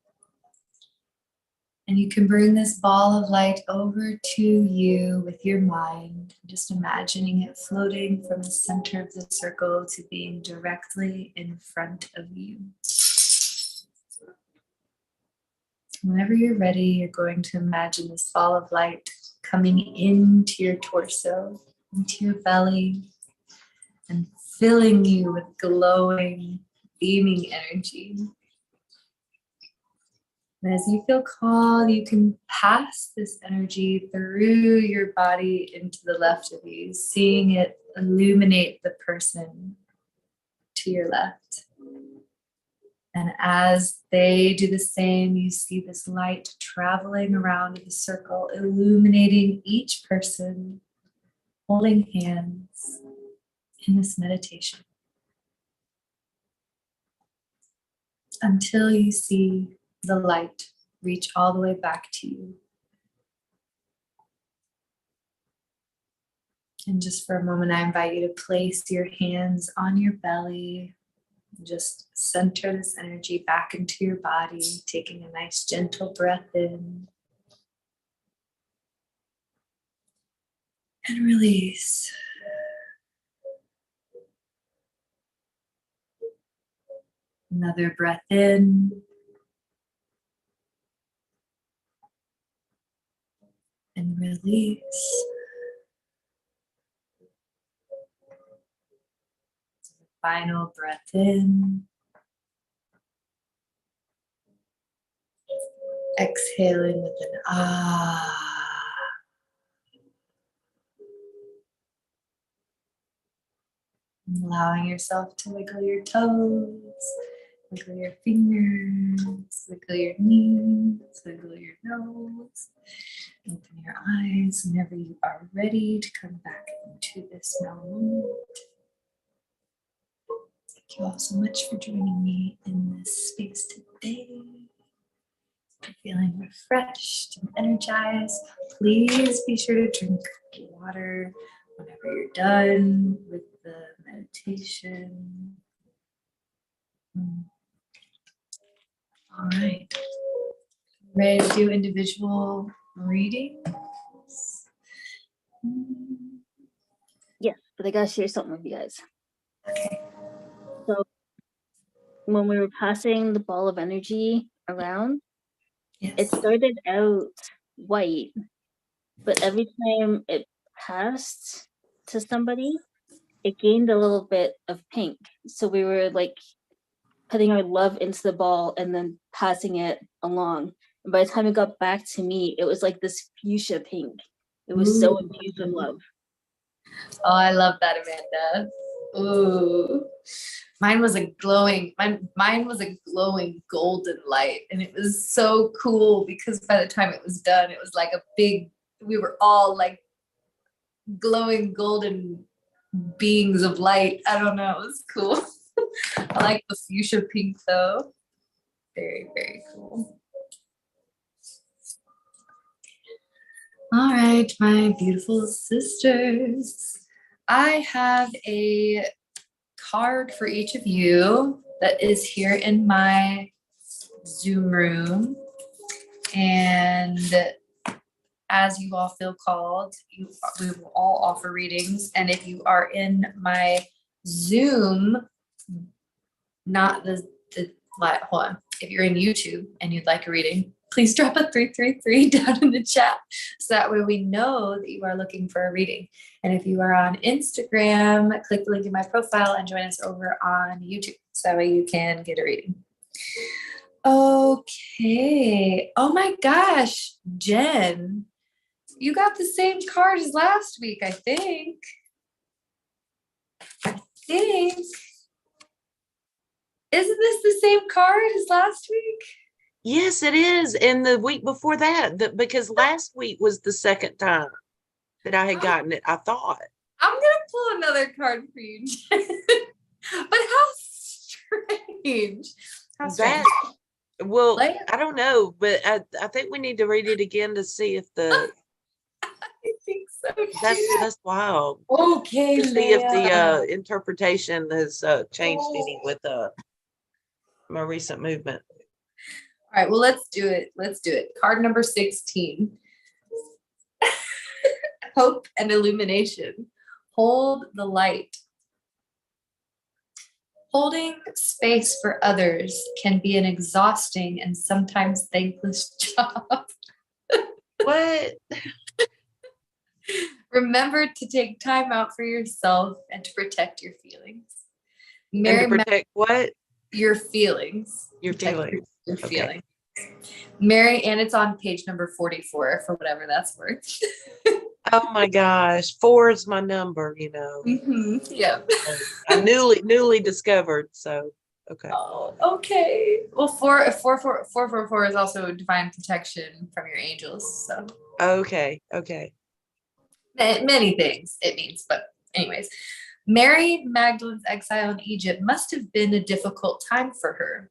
And you can bring this ball of light over to you with your mind, just imagining it floating from the center of the circle to being directly in front of you. Whenever you're ready, you're going to imagine this ball of light coming into your torso, into your belly, and filling you with glowing, beaming energy. And as you feel called, you can pass this energy through your body into the left of you, seeing it illuminate the person to your left. And as they do the same, you see this light traveling around the circle, illuminating each person, holding hands in this meditation. Until you see the light reach all the way back to you. And just for a moment, I invite you to place your hands on your belly. Just center this energy back into your body, taking a nice gentle breath in. And release. Another breath in. And release. Final breath in. Exhaling with an ah. Allowing yourself to wiggle your toes, wiggle your fingers, wiggle your knees, wiggle your nose. Open your eyes whenever you are ready to come back into this now moment. Thank you all so much for joining me in this space today. If you're feeling refreshed and energized, please be sure to drink water whenever you're done with the meditation. All right. Ready to do individual readings? Yes, but I gotta share something with you guys. Okay. So when we were passing the ball of energy around, Yes. it started out white, but every time it passed to somebody, it gained a little bit of pink. So we were like putting our love into the ball and then passing it along. And by the time it got back to me, it was like this fuchsia pink. It was so infused with love. Oh, I love that, Amanda. Ooh. Mine was a glowing golden light, and it was so cool because by the time it was done, it was like we were all like glowing golden beings of light. I don't know, it was cool. I like the fuchsia pink though. Very, very cool. All right, my beautiful sisters. I have a card for each of you that is here in my Zoom room. And as you all feel called, we will all offer readings. And if you are in my Zoom, not the hold on. If you're in YouTube and you'd like a reading, please drop a 333 down in the chat. So that way we know that you are looking for a reading. And if you are on Instagram, click the link in my profile and join us over on YouTube. So that way you can get a reading. Okay. Oh my gosh, Jen, you got the same card as last week, I think. Isn't this the same card as last week? Yes, it is. And the week before that, because last week was the second time that I had gotten it, I thought. I'm gonna pull another card for you, Jen. But how strange. How strange. Well, Like- I don't know, but I think we need to read it again to see if I think so too. that's wild. Okay, To see if Leah. the interpretation has changed any with my recent movement. All right, well, let's do it. Card number 16. Hope and illumination. Hold the light. Holding space for others can be an exhausting and sometimes thankless job. What? Remember to take time out for yourself and to protect your feelings. And Mary to protect what? your feelings. Your Protect feelings. Your Okay. feelings. Mary, and it's on page number 44 for whatever that's worth. Oh my gosh. 4 is my number, you know. Yeah. I'm newly discovered. So okay. Oh, okay. Well, 444 is also divine protection from your angels. So Okay. many things it means, but anyways, Mary Magdalene's exile in Egypt must have been a difficult time for her.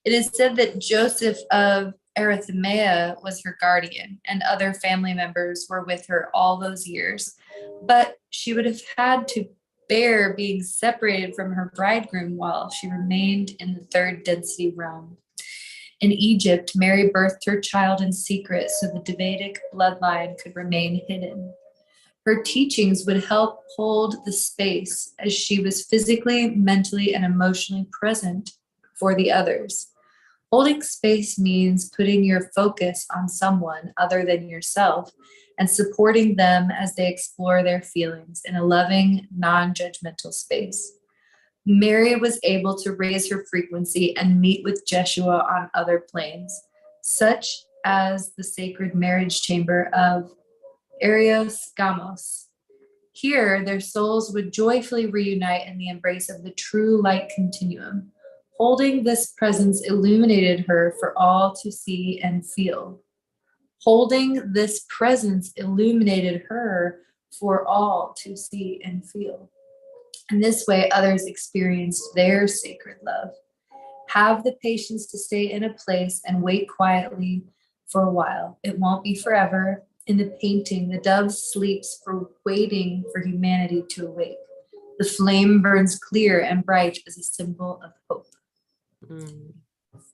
It is said that Joseph of Arimathea was her guardian, and other family members were with her all those years. But she would have had to bear being separated from her bridegroom while she remained in the third density realm. In Egypt, Mary birthed her child in secret so the Davidic bloodline could remain hidden. Her teachings would help hold the space as she was physically, mentally, and emotionally present for the others. Holding space means putting your focus on someone other than yourself and supporting them as they explore their feelings in a loving, non-judgmental space. Mary was able to raise her frequency and meet with Jeshua on other planes, such as the sacred marriage chamber of Arios Gamos. Here, their souls would joyfully reunite in the embrace of the true light continuum. Holding this presence illuminated her for all to see and feel. Holding this presence illuminated her for all to see and feel. In this way, others experienced their sacred love. Have the patience to stay in a place and wait quietly for a while. It won't be forever. In the painting, the dove sleeps for waiting for humanity to awake. The flame burns clear and bright as a symbol of hope.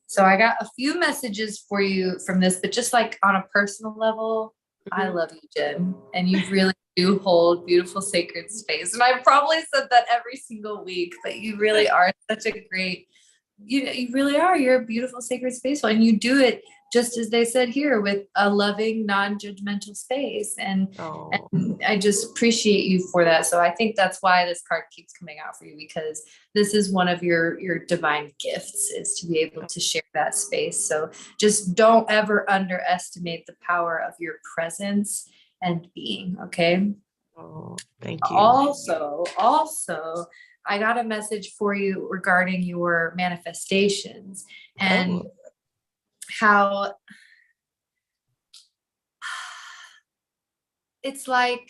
So I got a few messages for you from this, but just like on a personal level, I love you, Jen, and you really do hold beautiful sacred space. And I probably said that every single week, but you really are such a great, you really are. You're a beautiful sacred space, and you do it just as they said here, with a loving, non-judgmental space. And Oh, I just appreciate you for that. So I think that's why this card keeps coming out for you, because this is one of your divine gifts, is to be able to share that space. So just don't ever underestimate the power of your presence and being, okay? oh, thank you. Also, I got a message for you regarding your manifestations and Oh, how it's like,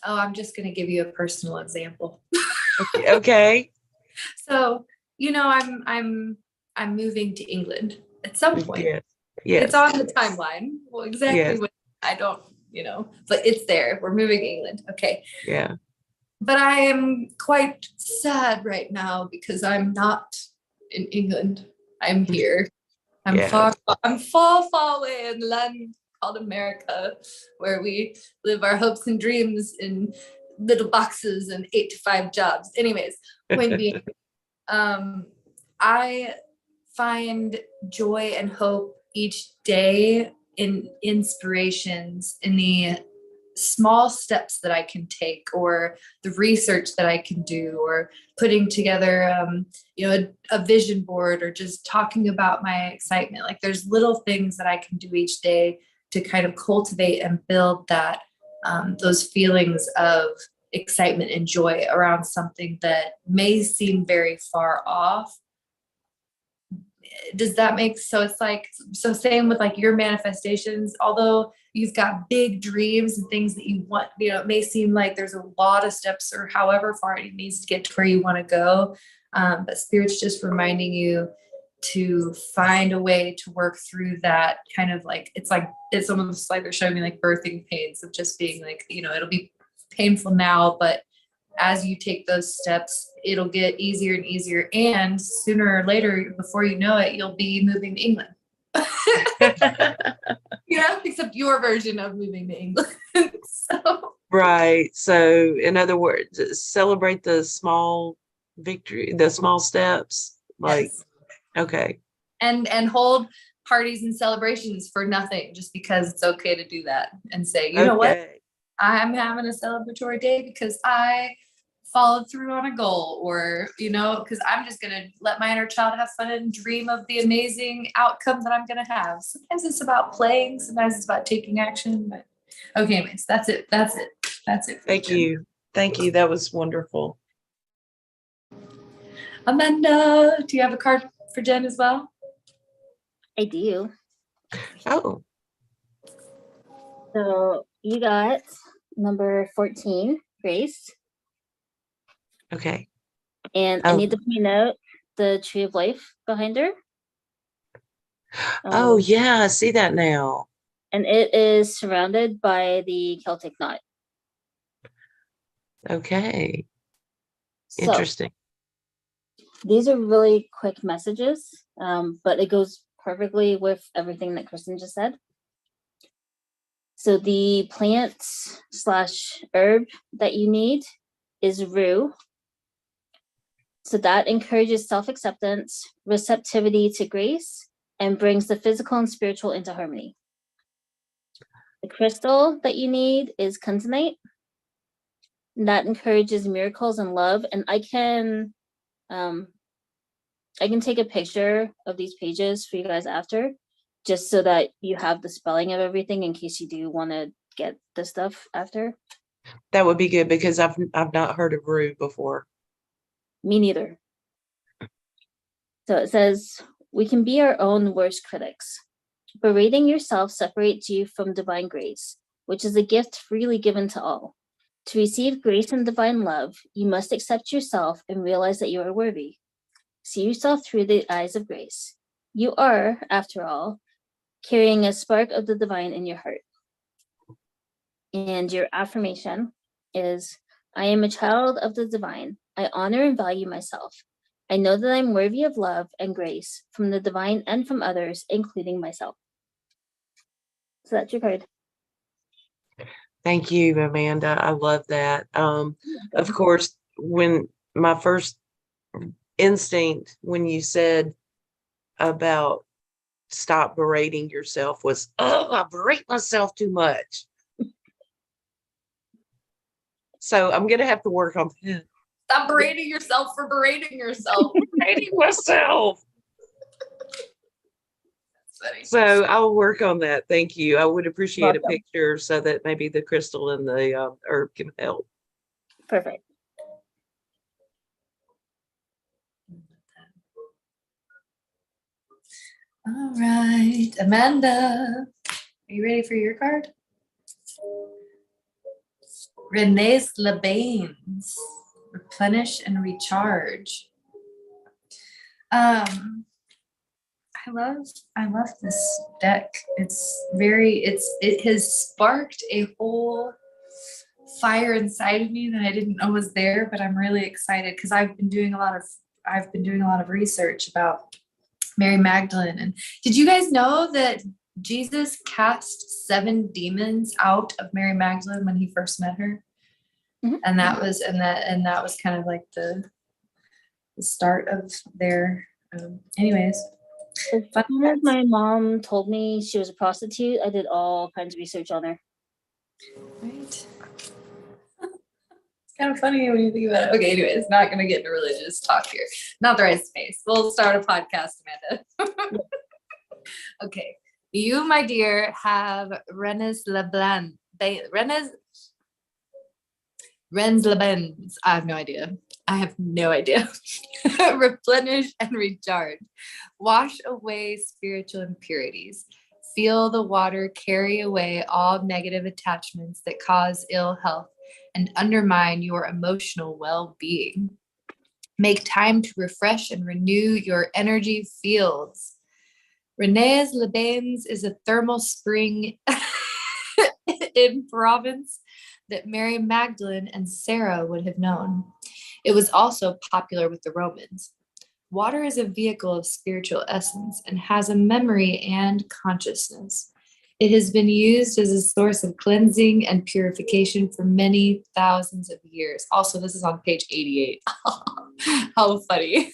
oh, I'm just going to give you a personal example. okay. So, I'm moving to England at some point. Yes. Yes. It's on the timeline. Well, exactly Yes. what I don't, but it's there. We're moving to England. Okay. Yeah. But I am quite sad right now because I'm not in England. I'm here. I'm Yeah. far away in land called America, where we live our hopes and dreams in little boxes and 8 to 5 jobs. Anyways, point being, I find joy and hope each day in inspirations in the small steps that I can take, or the research that I can do, or putting together, a vision board, or just talking about my excitement. Like, there's little things that I can do each day to kind of cultivate and build that, those feelings of excitement and joy around something that may seem very far off. Does that make so? It's like, so same with like your manifestations, although you've got big dreams and things that you want, it may seem like there's a lot of steps, or however far it needs to get to where you want to go, but Spirit's just reminding you to find a way to work through that kind of like, it's almost like they're showing me like birthing pains of just being like, it'll be painful now, but as you take those steps, it'll get easier and easier. And sooner or later, before you know it, you'll be moving to England. Except your version of moving to England. So Right. So, in other words, celebrate the small victory, the small steps. Like, yes. okay. And hold parties and celebrations for nothing, just because it's okay to do that and say, you know what? Okay. I'm having a celebratory day because I followed through on a goal, or, because I'm just going to let my inner child have fun and dream of the amazing outcome that I'm going to have. Sometimes it's about playing, sometimes it's about taking action, but okay, miss, that's it. Thank you. Thank you. That was wonderful. Amanda, do you have a card for Jen as well? I do. Oh, So you got number 14, Grace. okay. And I need to point out the tree of life behind her. Oh, yeah. I see that now. And it is surrounded by the Celtic knot. Okay. So Interesting. these are really quick messages, but it goes perfectly with everything that Kristen just said. So the plant / herb that you need is rue. So that encourages self-acceptance, receptivity to grace, and brings the physical and spiritual into harmony. The crystal that you need is Kunzite. That encourages miracles and love. And I can take a picture of these pages for you guys after, just so that you have the spelling of everything in case you do want to get the stuff after. That would be good, because I've not heard of rue before. Me neither. So it says, we can be our own worst critics. Berating yourself separates you from divine grace, which is a gift freely given to all. To receive grace and divine love, you must accept yourself and realize that you are worthy. See yourself through the eyes of grace. You are, after all, carrying a spark of the divine in your heart. And your affirmation is, I am a child of the divine. I honor and value myself. I know that I'm worthy of love and grace from the divine and from others, including myself. So that's your card. Thank you, Amanda. I love that. Of course, when my first instinct, when you said about stop berating yourself was, oh, I berate myself too much. So I'm going to have to work on that. Stop berating yourself for berating yourself. Berating myself. That's funny. So I'll work on that. Thank you. I would appreciate Welcome. a picture so that maybe the crystal and the herb can help. Perfect. All right, Amanda, are you ready for your card? Renee's Labanes, replenish and recharge. I love this deck. It has sparked a whole fire inside of me that I didn't know was there, but I'm really excited because I've been doing a lot of research about Mary Magdalene. And did you guys know that Jesus cast 7 demons out of Mary Magdalene when he first met her? Mhm. And that was kind of like the start of their anyways. As Fun soon as facts. my mom told me she was a prostitute, I did all kinds of research on her. Right. It's kind of funny when you think about it. Okay, anyways, not gonna get into religious talk here. Not the right space. We'll start a podcast, Amanda. Okay. You, my dear, have Rennes Leblanc. Rennes Lebens. I have no idea. Replenish and recharge. Wash away spiritual impurities. Feel the water carry away all negative attachments that cause ill health and undermine your emotional well-being. Make time to refresh and renew your energy fields. Renee's Lebens is a thermal spring in Provence that Mary Magdalene and Sarah would have known. It was also popular with the Romans. Water is a vehicle of spiritual essence and has a memory and consciousness. It has been used as a source of cleansing and purification for many thousands of years. Also, this is on page 88. How funny.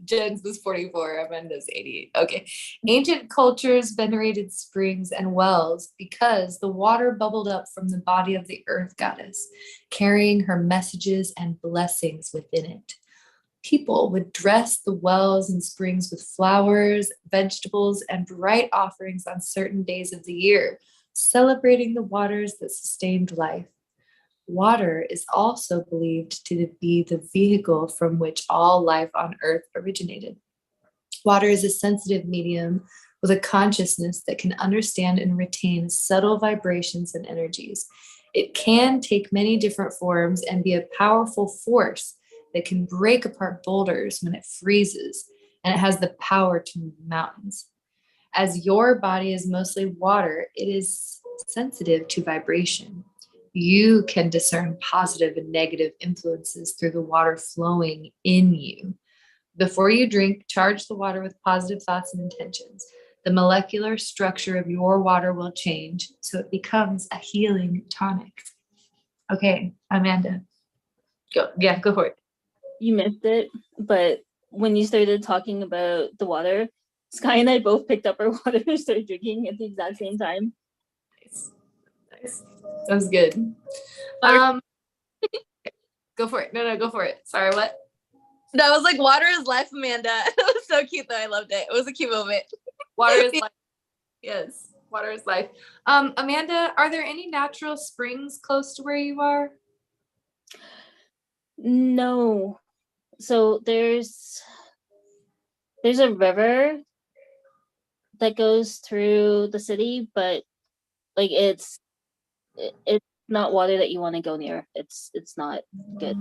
Jen's was 44, Amanda's 88. Okay. Ancient cultures venerated springs and wells because the water bubbled up from the body of the earth goddess, carrying her messages and blessings within it. People would dress the wells and springs with flowers, vegetables, and bright offerings on certain days of the year, celebrating the waters that sustained life. Water is also believed to be the vehicle from which all life on earth originated. Water is a sensitive medium with a consciousness that can understand and retain subtle vibrations and energies. It can take many different forms and be a powerful force that can break apart boulders when it freezes, and it has the power to move mountains. As your body is mostly water, it is sensitive to vibration. You can discern positive and negative influences through the water flowing in you. Before you drink, charge the water with positive thoughts and intentions. The molecular structure of your water will change, so it becomes a healing tonic. Okay, Amanda. Go for it. You missed it, but when you started talking about the water, Sky and I both picked up our water and started drinking at the exact same time. Nice. That was good. Go for it. No, go for it. Sorry, what? No, I was like, water is life, Amanda. It was so cute though. I loved it. It was a cute moment. Water is life. Yes, water is life. Amanda, are there any natural springs close to where you are? No. So there's a river that goes through the city, but like it's not water that you want to go near. It's not good.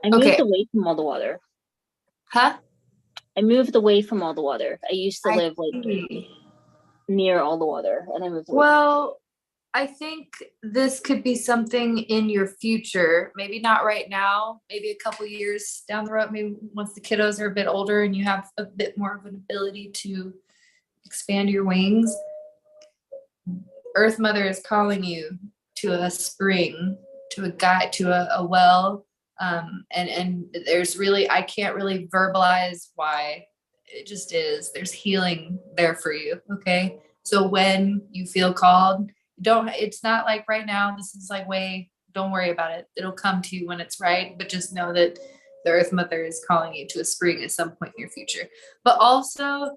I moved Okay. away from all the water. Huh? I moved away from all the water. I used to live like see. near all the water, and I moved away. Well, I think this could be something in your future. Maybe not right now, maybe a couple years down the road, maybe once the kiddos are a bit older and you have a bit more of an ability to expand your wings. Earth Mother is calling you to a spring, to a well, And there's really, I can't really verbalize why. It just is. There's healing there for you. Okay. So when you feel called, don't, it's not like right now, this is like way, don't worry about it. It'll come to you when it's right. But just know that the Earth Mother is calling you to a spring at some point in your future. But also,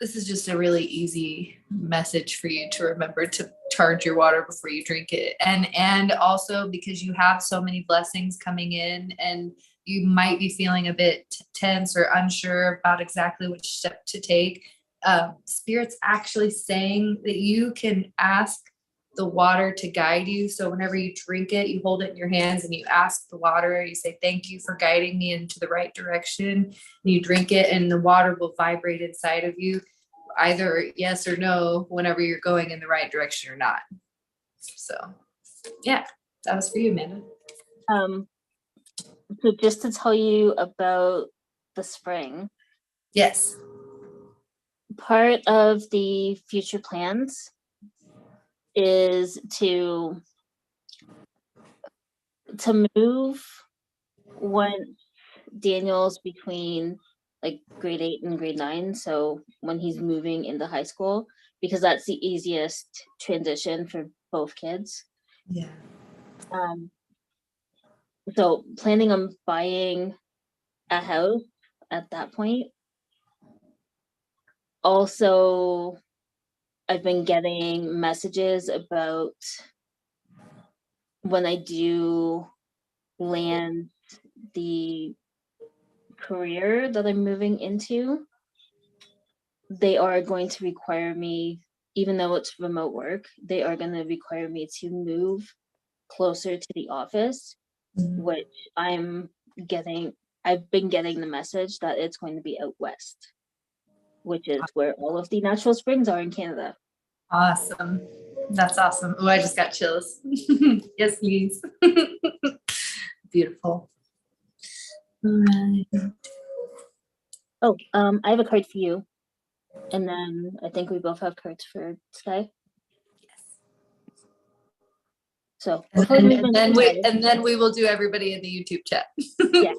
this is just a really easy message for you to remember to charge your water before you drink it. And also because you have so many blessings coming in and you might be feeling a bit tense or unsure about exactly which step to take. Spirit's actually saying that you can ask the water to guide you. So whenever you drink it, you hold it in your hands and you ask the water, you say, thank you for guiding me into the right direction. And you drink it and the water will vibrate inside of you, either yes or no, whenever you're going in the right direction or not. So yeah, that was for you, Amanda. So just to tell you about the spring, Yes. part of the future plans is to move when Daniel's between like grade 8 and grade 9, so when he's moving into high school, because that's the easiest transition for both kids. Yeah. So planning on buying a house at that point. Also, I've been getting messages about when I do land the career that I'm moving into, they are going to require me, even though it's remote work, they are going to require me to move closer to the office, which I've been getting the message that it's going to be out west, which is where all of the natural springs are in Canada. Awesome. That's awesome. Oh, I just got chills. Yes, please. Beautiful. All right. Oh, I have a card for you. And then I think we both have cards for Sky. So And then we will do everybody in the YouTube chat. Yeah.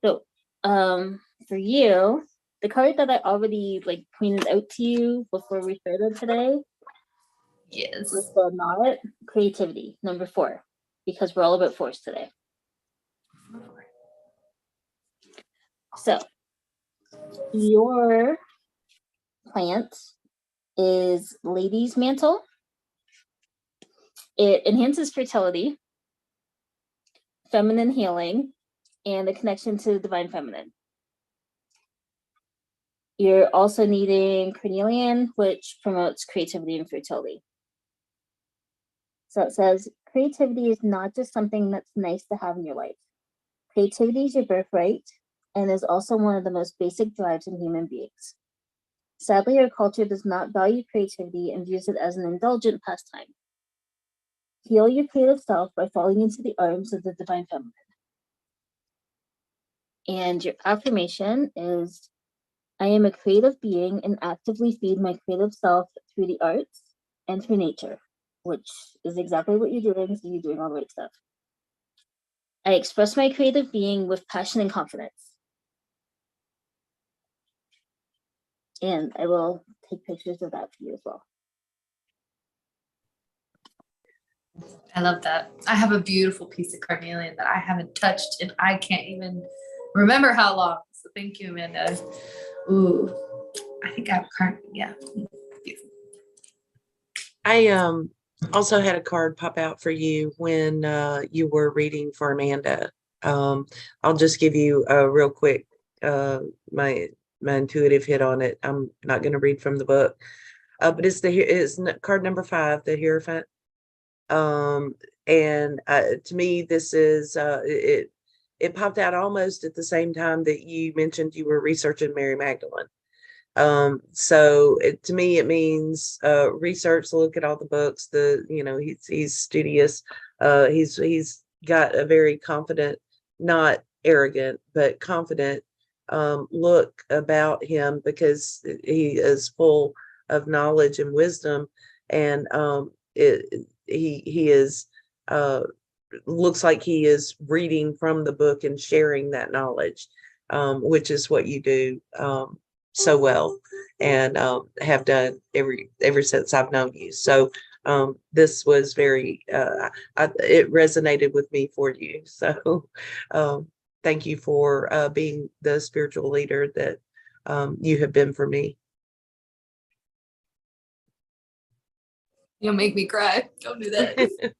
So for you, the card that I already like pointed out to you before we started today. Yes. Was the knot, creativity, number 4, because we're all about force today. So your plant is Lady's Mantle. It enhances fertility, feminine healing, and the connection to the divine feminine. You're also needing Carnelian, which promotes creativity and fertility. So it says, creativity is not just something that's nice to have in your life. Creativity is your birthright and is also one of the most basic drives in human beings. Sadly, our culture does not value creativity and views it as an indulgent pastime. Heal your creative self by falling into the arms of the divine feminine. And your affirmation is, I am a creative being and actively feed my creative self through the arts and through nature, which is exactly what you're doing, so you're doing all the right stuff. I express my creative being with passion and confidence. And I will take pictures of that for you as well. I love that. I have a beautiful piece of carnelian that I haven't touched and I can't even remember how long. So thank you, Amanda. Ooh, I think I have yeah. Beautiful. I also had a card pop out for you when you were reading for Amanda. I'll just give you a real quick my intuitive hit on it. I'm not going to read from the book, but it's card number 5, the Hierophant. And to me, this is it popped out almost at the same time that you mentioned you were researching Mary Magdalene. So to me, it means research, look at all the books. He's studious. He's got a very confident, not arrogant, but confident look about him, because he is full of knowledge and wisdom, and he is looks like he is reading from the book and sharing that knowledge, which is what you do so well, and have done ever since I've known you. So this was very, it resonated with me for you. So thank you for being the spiritual leader that you have been for me. You'll make me cry. Don't do that.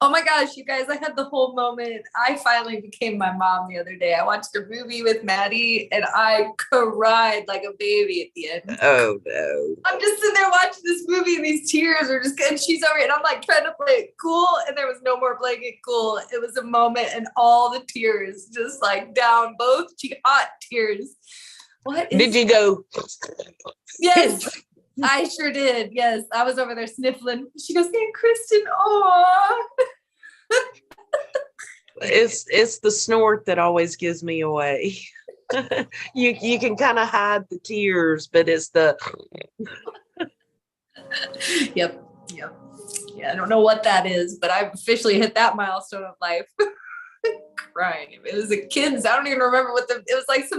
Oh my gosh, you guys, I had the whole moment. I finally became my mom the other day. I watched a movie with Maddie and I cried like a baby at the end. Oh no. I'm just sitting there watching this movie and these tears are just, and she's over, and I'm like trying to play it cool, and there was no more playing it cool. It was a moment and all the tears just like down both hot tears. What is Did you go? Yes, I sure did. Yes, I was over there sniffling. She goes, "Hey, Kristen, aw." It's the snort that always gives me away. You can kind of hide the tears, but it's the Yep. Yeah, I don't know what that is, but I've officially hit that milestone of life. Crying. It was a kid's. I don't even remember what it was like. It's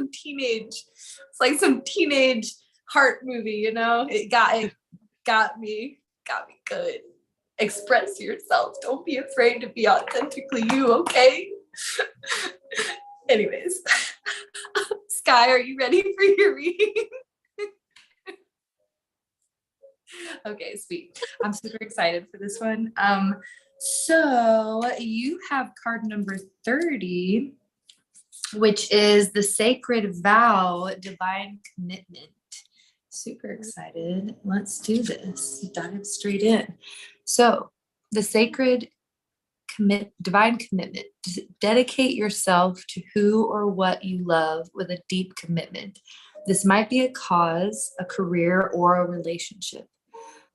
like some teenage heart movie. You know, it got me good. Express yourself. Don't be afraid to be authentically you. Okay. Anyways, Sky, are you ready for your reading? Okay, sweet. I'm super excited for this one. So you have card number 30, which is the Sacred Vow, Divine Commitment. Super excited. Let's do this. Dive straight in. So the Sacred Divine Commitment. Dedicate yourself to who or what you love with a deep commitment. This might be a cause, a career, or a relationship.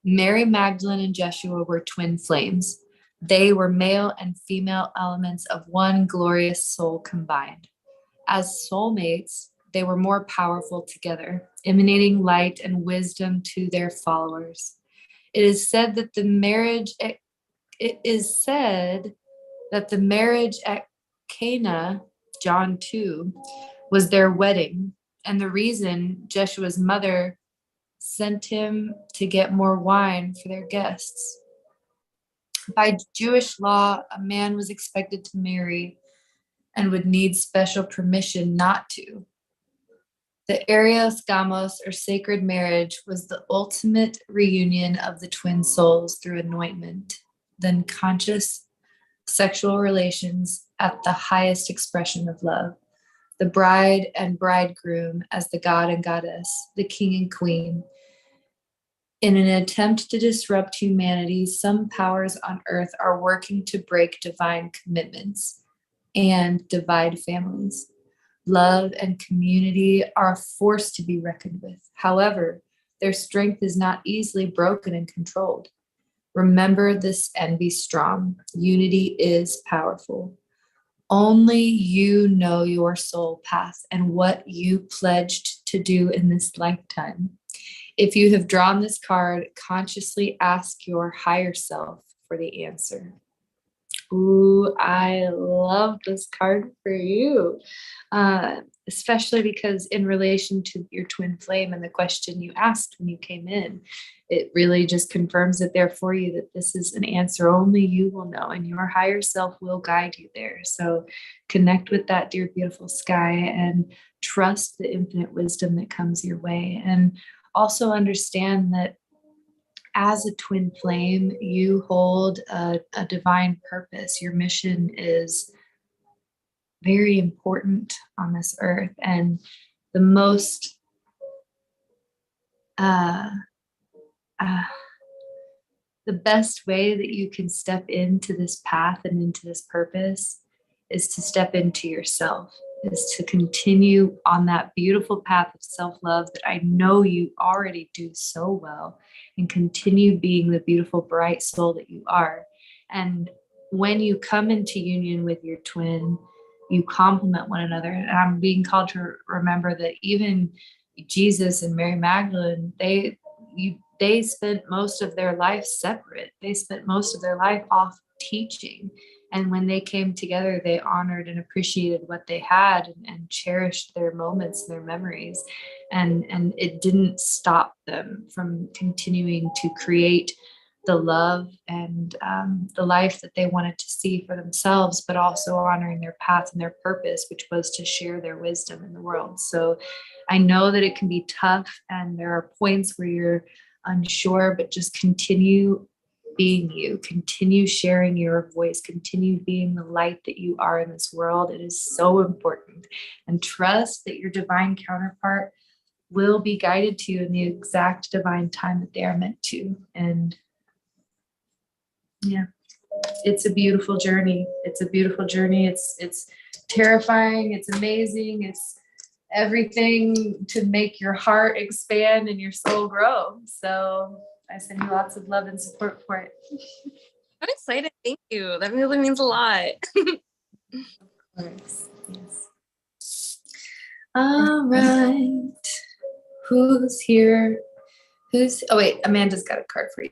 Mary Magdalene and Jeshua were twin flames. They were male and female elements of one glorious soul combined. As soulmates, they were more powerful together, emanating light and wisdom to their followers. It is said that the marriage at Cana, John 2, was their wedding, and the reason Jeshua's mother sent him to get more wine for their guests. By Jewish law, a man was expected to marry and would need special permission not to. The Arios Gamos, or sacred marriage, was the ultimate reunion of the twin souls through anointment, then conscious sexual relations at the highest expression of love. The bride and bridegroom as the god and goddess, the king and queen. In an attempt to disrupt humanity, some powers on earth are working to break divine commitments and divide families. Love and community are a force to be reckoned with. However, their strength is not easily broken and controlled. Remember this and be strong. Unity is powerful. Only you know your soul path and what you pledged to do in this lifetime. If you have drawn this card, consciously ask your higher self for the answer. Ooh, I love this card for you, especially because in relation to your twin flame and the question you asked when you came in, it really just confirms it there for you that this is an answer only you will know, and your higher self will guide you there. So connect with that, dear, beautiful Sky, and trust the infinite wisdom that comes your way. And also understand that as a twin flame, you hold a divine purpose. Your mission is very important on this earth. And the most the best way that you can step into this path and into this purpose is to step into yourself, is to continue on that beautiful path of self-love that I know you already do so well, and continue being the beautiful, bright soul that you are. And when you come into union with your twin, you complement one another. And I'm being called to remember that even Jesus and Mary Magdalene, they spent most of their life separate. They spent most of their life off teaching. And when they came together, they honored and appreciated what they had and cherished their moments and their memories. And it didn't stop them from continuing to create the love and the life that they wanted to see for themselves, but also honoring their path and their purpose, which was to share their wisdom in the world. So I know that it can be tough and there are points where you're unsure, but just continue being you, continue sharing your voice, continue being the light that you are in this world. It is so important. And trust that your divine counterpart will be guided to you in the exact divine time that they are meant to. And yeah, it's a beautiful journey. It's a beautiful journey. It's terrifying. It's amazing. It's everything to make your heart expand and your soul grow. So I send you lots of love and support for it. I'm excited. Thank you. That really means a lot. Yes. All right. Who's here? Oh wait, Amanda's got a card for you.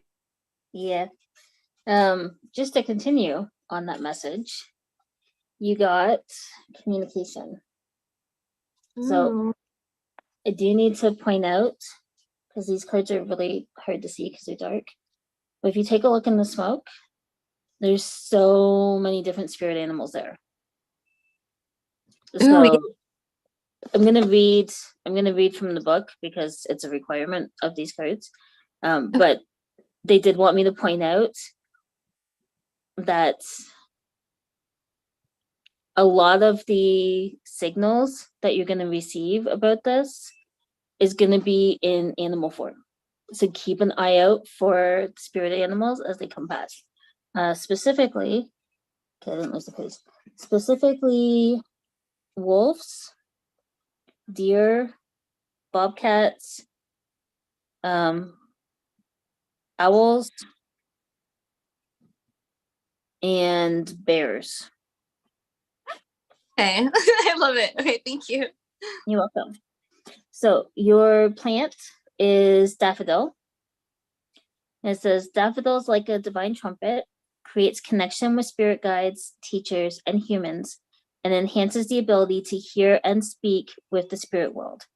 Yeah. Just to continue on that message, you got communication. So I do need to point out, because these cards are really hard to see because they're dark, but if you take a look in the smoke, there's so many different spirit animals there. So yeah. I'm gonna read from the book because it's a requirement of these cards. But they did want me to point out that a lot of the signals that you're going to receive about this is going to be in animal form. So keep an eye out for spirit animals as they come past. Specifically, okay, I didn't lose the page. Specifically, wolves, deer, bobcats, owls, and bears. Okay. I love it. Okay, thank you. You're welcome. So your plant is daffodil. It says daffodils like a divine trumpet, creates connection with spirit guides, teachers, and humans, and enhances the ability to hear and speak with the spirit world.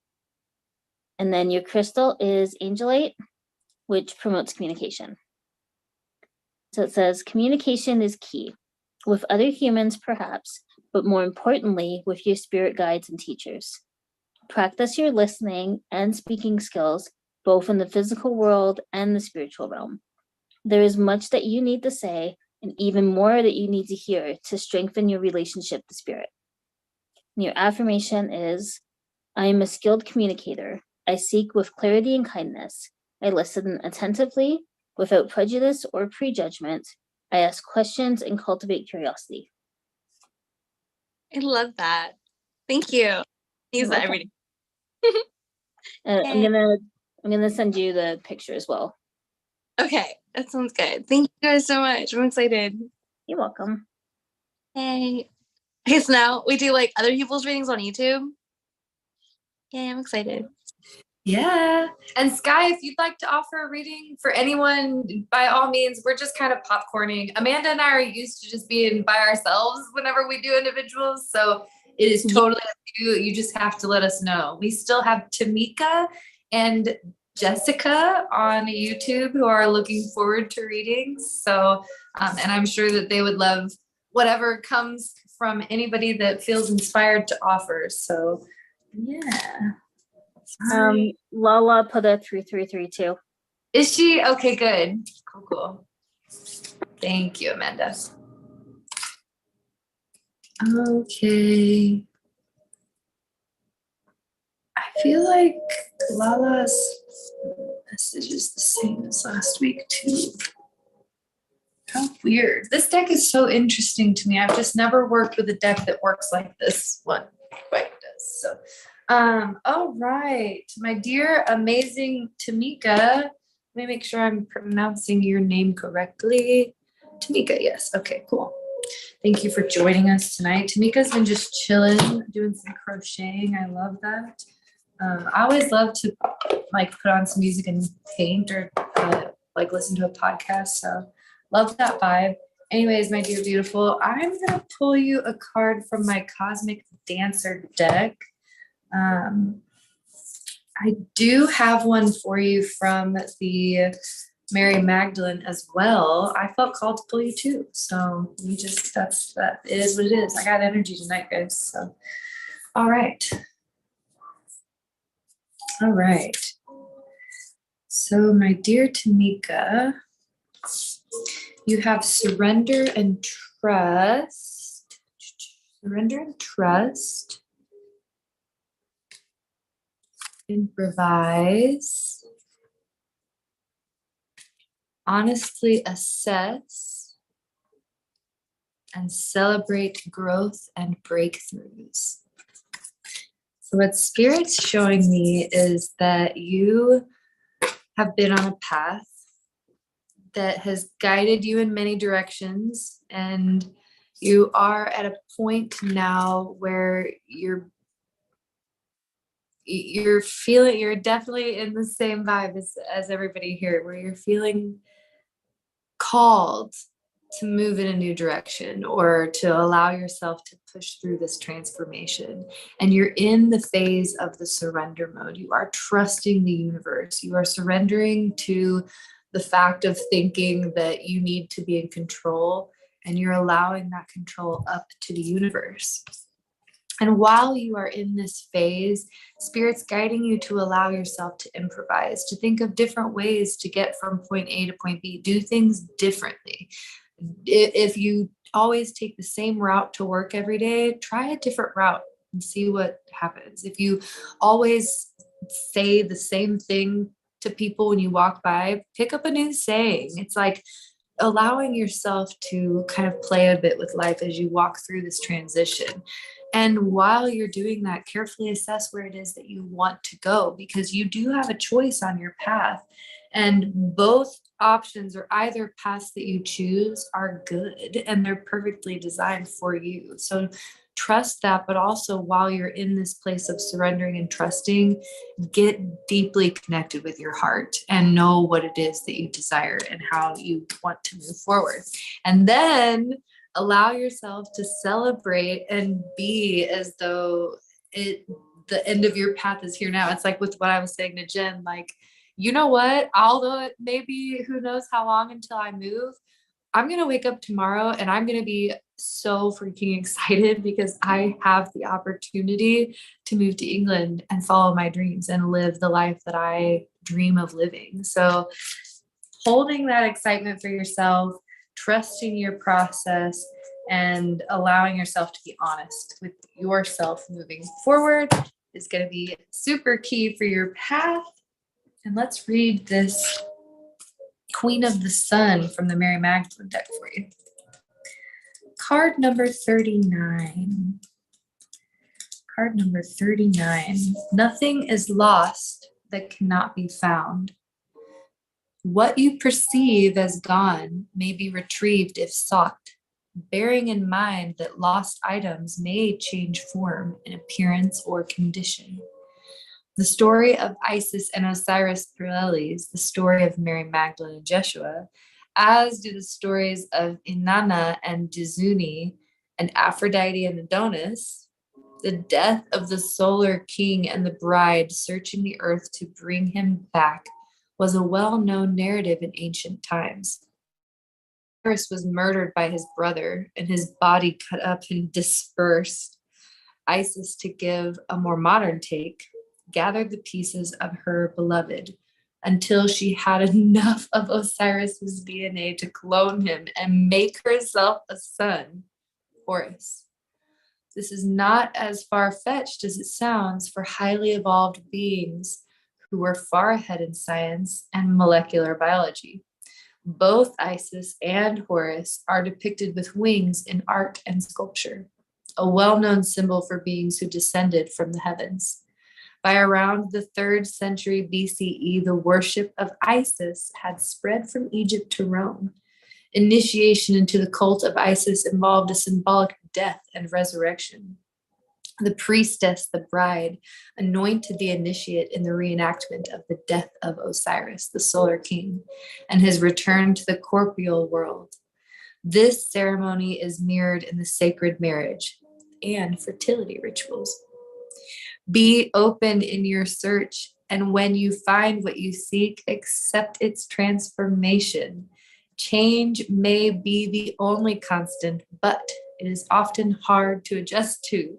And then your crystal is angelite, which promotes communication. So it says communication is key with other humans, perhaps, but more importantly, with your spirit guides and teachers. Practice your listening and speaking skills, both in the physical world and the spiritual realm. There is much that you need to say, and even more that you need to hear to strengthen your relationship to spirit. And your affirmation is, I am a skilled communicator. I seek with clarity and kindness. I listen attentively, without prejudice or prejudgment. I ask questions and cultivate curiosity. I love that. Thank you. Use that every day. I'm gonna send you the picture as well. Okay, that sounds good. Thank you guys so much. I'm excited. You're welcome. Hey. Okay, so now we do like other people's readings on YouTube. Yay, I'm excited. Yeah. And Sky, if you'd like to offer a reading for anyone, by all means, we're just kind of popcorning. Amanda and I are used to just being by ourselves whenever we do individuals. So it is totally up to you. You just have to let us know. We still have Tamika and Jessica on YouTube who are looking forward to readings. So, and I'm sure that they would love whatever comes from anybody that feels inspired to offer. So, yeah. Lala put a 3332. Is she? Okay, good. Cool. Thank you, Amanda. Okay. I feel like Lala's message is the same as last week, too. How weird. This deck is so interesting to me. I've just never worked with a deck that works like this one quite does. So, all right, my dear, amazing Tamika. Let me make sure I'm pronouncing your name correctly. Tamika, yes. Okay, cool. Thank you for joining us tonight. Tamika's been just chilling, doing some crocheting. I love that. I always love to like put on some music and paint or like listen to a podcast. So love that vibe. Anyways, my dear beautiful, I'm gonna pull you a card from my Cosmic Dancer deck. I do have one for you from the Mary Magdalene as well. I felt called to pull you too. So that is what it is. I got energy tonight, guys. So all right. All right. So my dear Tamika, you have surrender and trust. Surrender and trust. Improvise. Honestly assess. And celebrate growth and breakthroughs. So what Spirit's showing me is that you have been on a path that has guided you in many directions, and you are at a point now where you're feeling, you're definitely in the same vibe as everybody here, where you're feeling called to move in a new direction or to allow yourself to push through this transformation. And you're in the phase of the surrender mode. You are trusting the universe. You are surrendering to the fact of thinking that you need to be in control, and you're allowing that control up to the universe. And while you are in this phase, Spirit's guiding you to allow yourself to improvise, to think of different ways to get from point A to point B, do things differently. If you always take the same route to work every day, try a different route and see what happens. If you always say the same thing to people when you walk by, pick up a new saying. It's like allowing yourself to kind of play a bit with life as you walk through this transition. And while you're doing that, carefully assess where it is that you want to go, because you do have a choice on your path. And both options, or either paths that you choose, are good and they're perfectly designed for you. So trust that, but also while you're in this place of surrendering and trusting, get deeply connected with your heart and know what it is that you desire and how you want to move forward. And then allow yourself to celebrate and be as though the end of your path is here now. It's like with what I was saying to Jen, like, you know what, although it may be who knows how long until I move, I'm going to wake up tomorrow and I'm going to be so freaking excited because I have the opportunity to move to England and follow my dreams and live the life that I dream of living. So holding that excitement for yourself, trusting your process, and allowing yourself to be honest with yourself moving forward is going to be super key for your path. And let's read this Queen of the Sun from the Mary Magdalene deck for you. Card number 39. Card number 39. Nothing is lost that cannot be found. What you perceive as gone may be retrieved if sought, bearing in mind that lost items may change form in appearance or condition. The story of Isis and Osiris parallels the story of Mary Magdalene and Jeshua, as do the stories of Inanna and Dizuni and Aphrodite and Adonis. The death of the solar king and the bride searching the earth to bring him back was a well-known narrative in ancient times. Osiris was murdered by his brother and his body cut up and dispersed. Isis, to give a more modern take, gathered the pieces of her beloved until she had enough of Osiris's DNA to clone him and make herself a son, Horus. This is not as far-fetched as it sounds for highly evolved beings who were far ahead in science and molecular biology. Both Isis and Horus are depicted with wings in art and sculpture, a well-known symbol for beings who descended from the heavens. By around the 3rd century BCE, the worship of Isis had spread from Egypt to Rome. Initiation into the cult of Isis involved a symbolic death and resurrection. The priestess, the bride, anointed the initiate in the reenactment of the death of Osiris, the solar king, and his return to the corporeal world. This ceremony is mirrored in the sacred marriage and fertility rituals. Be open in your search, and when you find what you seek, accept its transformation. Change may be the only constant, but it is often hard to adjust to.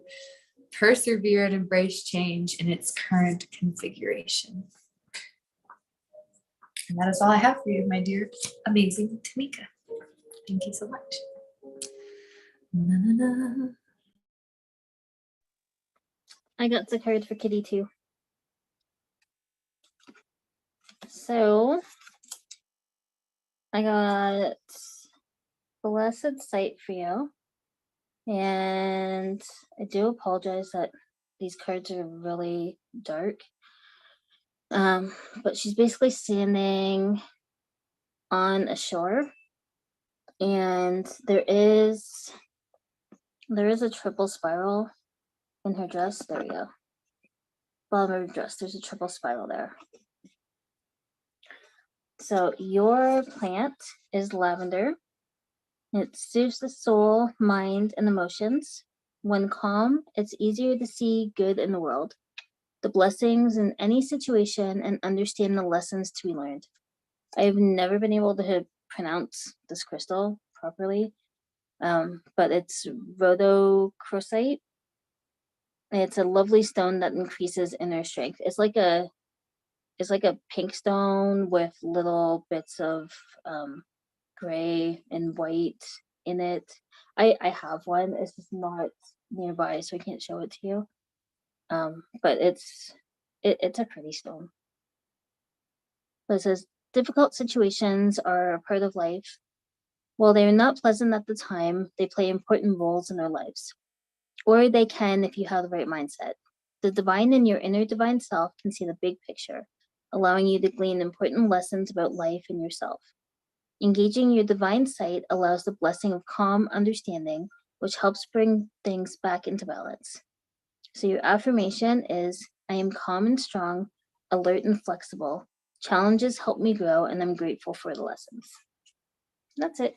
Persevere and embrace change in its current configuration. And that is all I have for you, my dear, amazing Tamika. Thank you so much. Na, na, na. I got the card for Kitty too. So I got Blessed Sight for you. And I do apologize that these cards are really dark. But she's basically standing on a shore, and there is a triple spiral in her dress. There we go. Bottom of her dress, there's a triple spiral there. So your plant is lavender. It soothes the soul, mind, and emotions. When calm, it's easier to see good in the world, the blessings in any situation, and understand the lessons to be learned. I've never been able to pronounce this crystal properly, but it's rhodochrosite. It's a lovely stone that increases inner strength. It's like a pink stone with little bits of gray and white in it. I have one. It's just not nearby, so I can't show it to you. But it's a pretty stone. But it says difficult situations are a part of life. While they are not pleasant at the time, they play important roles in our lives. Or they can if you have the right mindset. The divine in your inner divine self can see the big picture, allowing you to glean important lessons about life and yourself. Engaging your divine sight allows the blessing of calm understanding, which helps bring things back into balance. So your affirmation is, I am calm and strong, alert and flexible. Challenges help me grow, and I'm grateful for the lessons. That's it.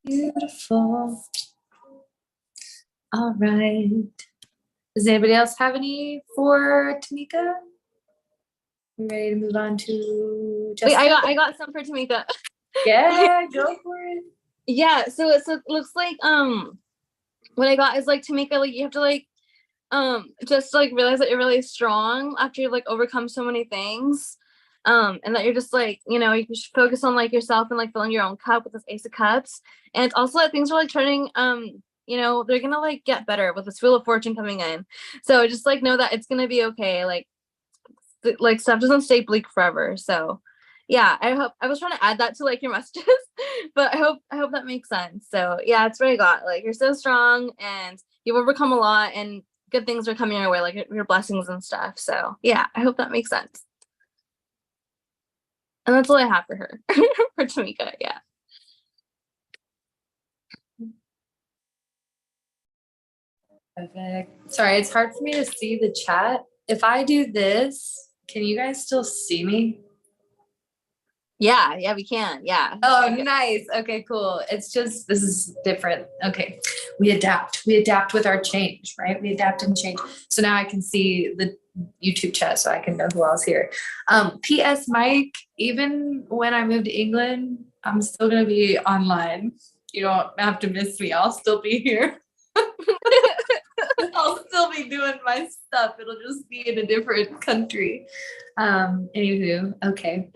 Beautiful. All right. Does anybody else have any for Tamika? We ready to move on to Wait, Jessica? I got some for Tamika. Yeah, go for it. Yeah, so it looks like what I got is like Tamika, like you have to like just like realize that you're really strong after you've like overcome so many things. And that you're just like, you know, you should focus on like yourself and like filling your own cup with this Ace of Cups. And it's also that things are like turning, you know, they're gonna like get better with this Wheel of Fortune coming in. So just like know that it's gonna be okay. Like stuff doesn't stay bleak forever. So yeah, I was trying to add that to like your messages, but I hope that makes sense. So yeah, it's what I got. Like you're so strong and you've overcome a lot and good things are coming your way, like your blessings and stuff. So yeah, I hope that makes sense. And that's all I have for her, for Tamika. Yeah. Perfect. Sorry, it's hard for me to see the chat. If I do this, can you guys still see me? Yeah, we can. Yeah. Oh, nice. Okay, cool. It's just, this is different. Okay. We adapt with our change, right? We adapt and change. So now I can see the YouTube chat so I can know who else here. P.S. Mike, even when I move to England, I'm still going to be online. You don't have to miss me. I'll still be here. I'll still be doing my stuff. It'll just be in a different country. Anywho, okay.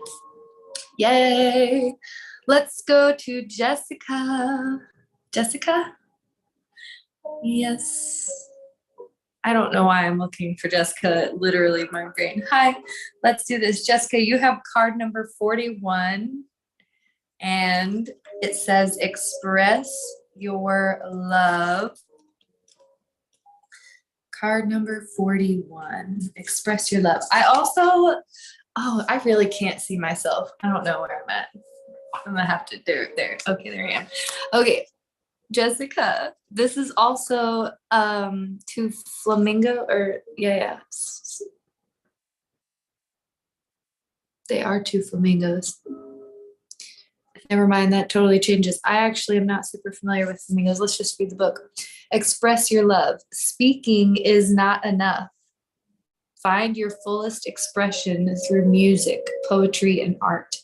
Yay. Let's go to Jessica. Jessica? Yes. I don't know why I'm looking for Jessica, literally my brain. Hi, let's do this. Jessica, you have card number 41 and it says express your love. Card number 41, express your love. I really can't see myself. I don't know where I'm at. I'm gonna have to, there. Okay, there I am. Okay, Jessica, this is also, to Flamingo or, yeah. They are two flamingos. Never mind, that totally changes. I actually am not super familiar with flamingos. Let's just read the book. Express your love. Speaking is not enough. Find your fullest expression through music, poetry, and art.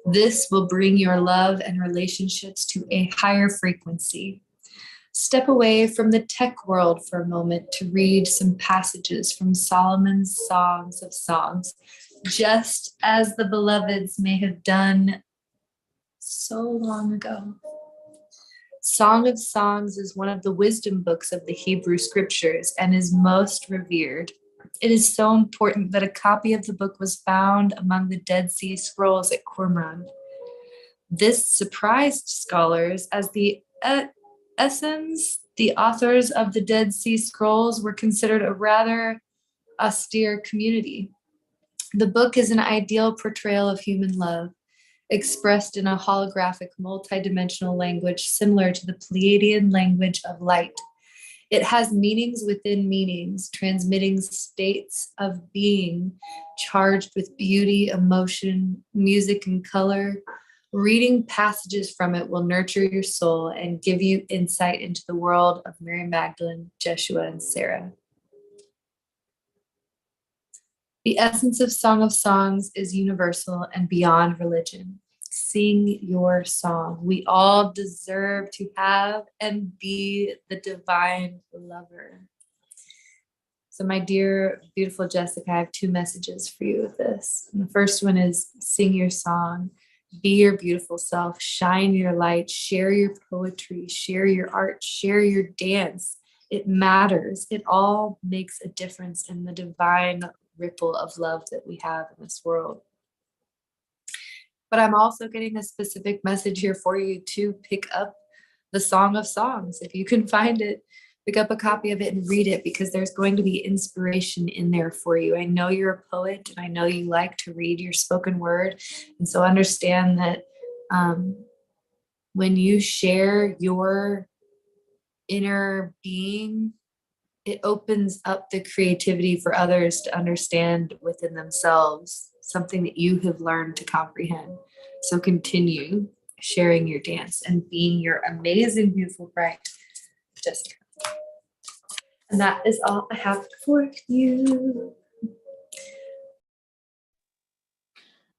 This will bring your love and relationships to a higher frequency. Step away from the tech world for a moment to read some passages from Solomon's Songs of Songs, just as the beloveds may have done so long ago. Song of Songs is one of the wisdom books of the Hebrew scriptures and is most revered. It is so important that a copy of the book was found among the Dead Sea Scrolls at Qumran. This surprised scholars as the Essenes, the authors of the Dead Sea Scrolls, were considered a rather austere community. The book is an ideal portrayal of human love, expressed in a holographic, multidimensional language similar to the Pleiadian language of light. It has meanings within meanings, transmitting states of being charged with beauty, emotion, music, and color. Reading passages from it will nurture your soul and give you insight into the world of Mary Magdalene, Jeshua, and Sarah. The essence of Song of Songs is universal and beyond religion. Sing your song. We all deserve to have and be the divine lover. So, my dear, beautiful Jessica, I have two messages for you with this. And the first one is sing your song, be your beautiful self, shine your light, share your poetry, share your art, share your dance. It matters. It all makes a difference in the divine ripple of love that we have in this world. But I'm also getting a specific message here for you to pick up the Song of Songs. If you can find it, pick up a copy of it and read it, because there's going to be inspiration in there for you. I know you're a poet and I know you like to read your spoken word. And so understand that when you share your inner being, it opens up the creativity for others to understand within themselves something that you have learned to comprehend. So continue sharing your dance and being your amazing, beautiful, bright Jessica. And that is all I have for you.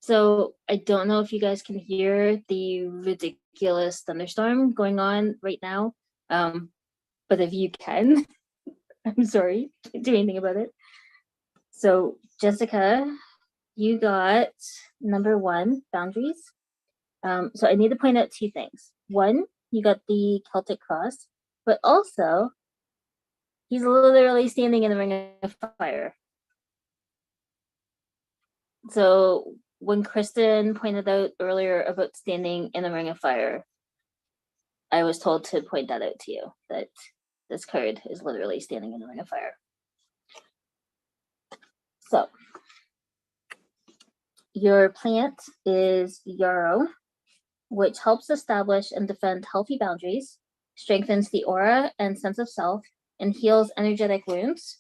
So I don't know if you guys can hear the ridiculous thunderstorm going on right now. But if you can, I'm sorry, can't do anything about it. So Jessica, you got number 1, boundaries. So I need to point out 2 things. 1, you got the Celtic cross, but also he's literally standing in the ring of fire. So when Kristen pointed out earlier about standing in the ring of fire, I was told to point that out to you, that this card is literally standing in the ring of fire. So your plant is yarrow, which helps establish and defend healthy boundaries, strengthens the aura and sense of self, and heals energetic wounds.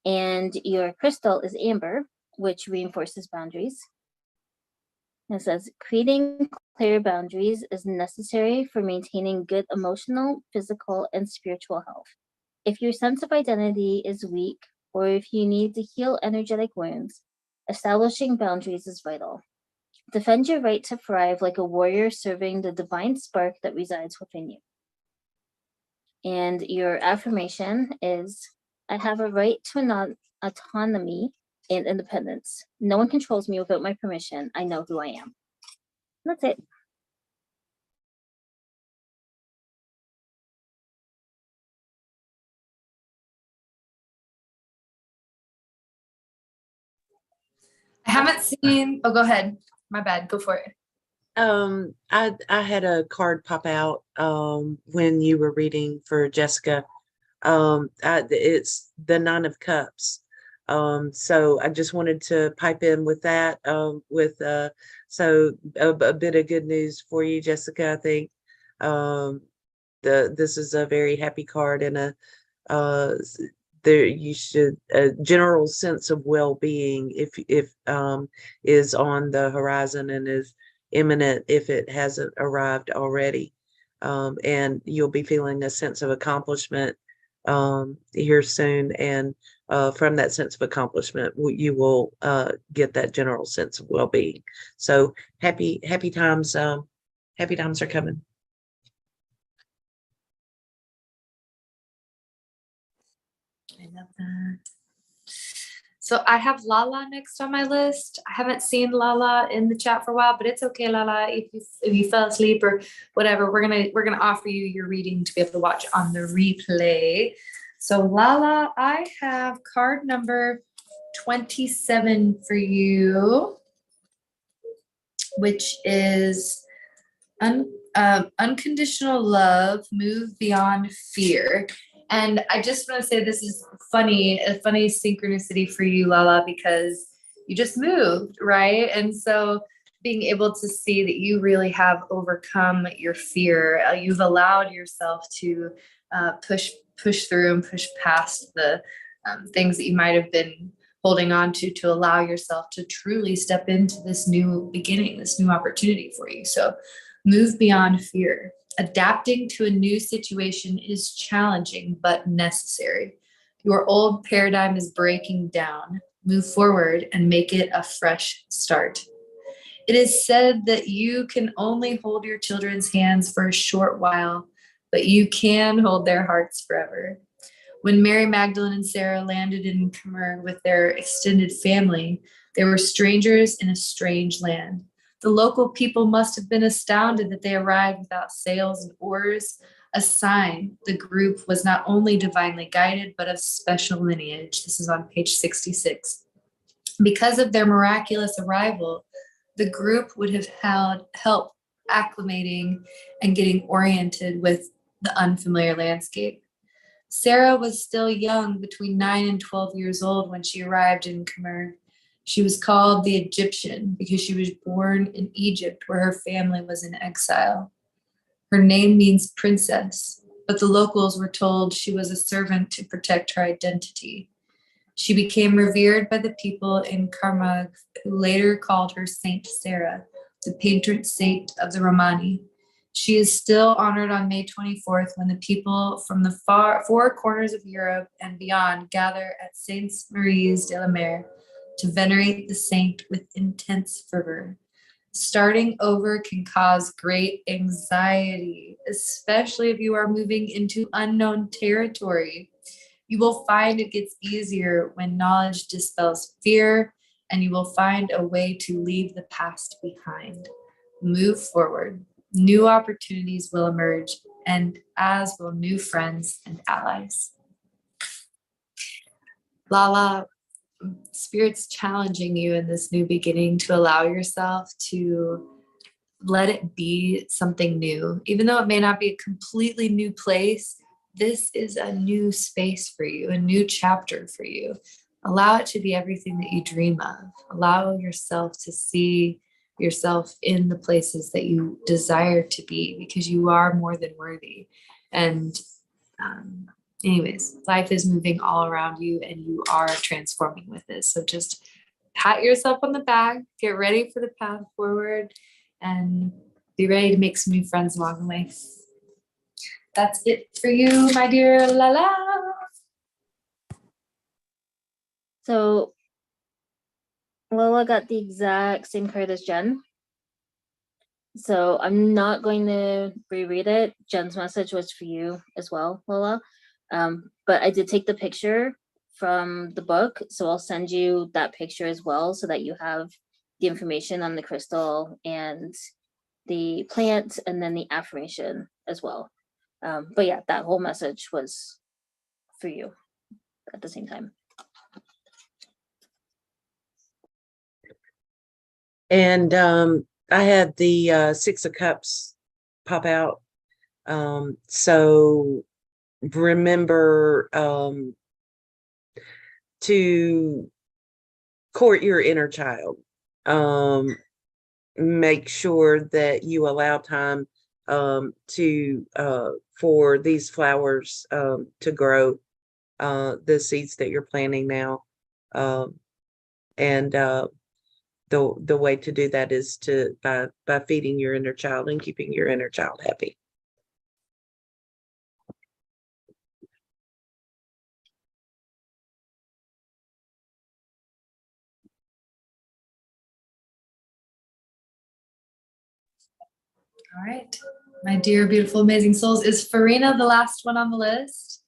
And your crystal is amber, which reinforces boundaries. It says, creating clear boundaries is necessary for maintaining good emotional, physical, and spiritual health. If your sense of identity is weak, or if you need to heal energetic wounds, establishing boundaries is vital. Defend your right to thrive like a warrior serving the divine spark that resides within you. And your affirmation is, I have a right to autonomy and independence. No one controls me without my permission. I know who I am. That's it. I haven't seen, oh, go ahead. My bad, go for it. I had a card pop out when you were reading for Jessica. It's the 9 of Cups. So I just wanted to pipe in with that. So a bit of good news for you, Jessica. I think this is a very happy card and there you should a general sense of well-being if is on the horizon and is imminent if it hasn't arrived already. And you'll be feeling a sense of accomplishment here soon. And from that sense of accomplishment, you will get that general sense of well-being. So happy times. Happy times are coming. I love that. So I have Lala next on my list. I haven't seen Lala in the chat for a while, but it's okay, Lala. If you fell asleep or whatever, we're gonna offer you your reading to be able to watch on the replay. So Lala, I have card number 27 for you, which is unconditional love, move beyond fear. And I just want to say this is a funny synchronicity for you, Lala, because you just moved, right? And so being able to see that you really have overcome your fear, you've allowed yourself to push through and push past the things that you might have been holding on to allow yourself to truly step into this new beginning, this new opportunity for you. So move beyond fear. Adapting to a new situation is challenging but necessary. Your old paradigm is breaking down. Move forward and make it a fresh start. It is said that you can only hold your children's hands for a short while, but you can hold their hearts forever. When Mary Magdalene and Sarah landed in Camur with their extended family, they were strangers in a strange land. The local people must have been astounded that they arrived without sails and oars, a sign the group was not only divinely guided, but of special lineage. This is on page 66. Because of their miraculous arrival, the group would have had help acclimating and getting oriented with the unfamiliar landscape. Sarah was still young, between 9 and 12 years old, when she arrived in Camur. She was called the Egyptian because she was born in Egypt, where her family was in exile. Her name means princess, but the locals were told she was a servant to protect her identity. She became revered by the people in Karmag, who later called her Saint Sarah, the patron saint of the Romani. She is still honored on May 24th when the people from the four corners of Europe and beyond gather at Sainte Maries de la Mer to venerate the saint with intense fervor. Starting over can cause great anxiety, especially if you are moving into unknown territory. You will find it gets easier when knowledge dispels fear, and you will find a way to leave the past behind. Move forward. New opportunities will emerge, and as will new friends and allies. Lala, Spirit's challenging you in this new beginning to allow yourself to let it be something new. Even though it may not be a completely new place, this is a new space for you, a new chapter for you. Allow it to be everything that you dream of. Allow yourself to see yourself in the places that you desire to be, because you are more than worthy. And anyways, life is moving all around you and you are transforming with it. So just pat yourself on the back, get ready for the path forward, and be ready to make some new friends along the way. That's it for you, my dear Lala. So Lola got the exact same card as Jen. So I'm not going to reread it. Jen's message was for you as well, Lola. But I did take the picture from the book, so I'll send you that picture as well so that you have the information on the crystal and the plant and then the affirmation as well. But yeah, that whole message was for you at the same time. And I had the 6 of Cups pop out. So remember to court your inner child. Make sure that you allow time to for these flowers to grow. the seeds that you're planting now. And the way to do that is by feeding your inner child and keeping your inner child happy. All right. My dear, beautiful, amazing souls. Is Farina the last one on the list?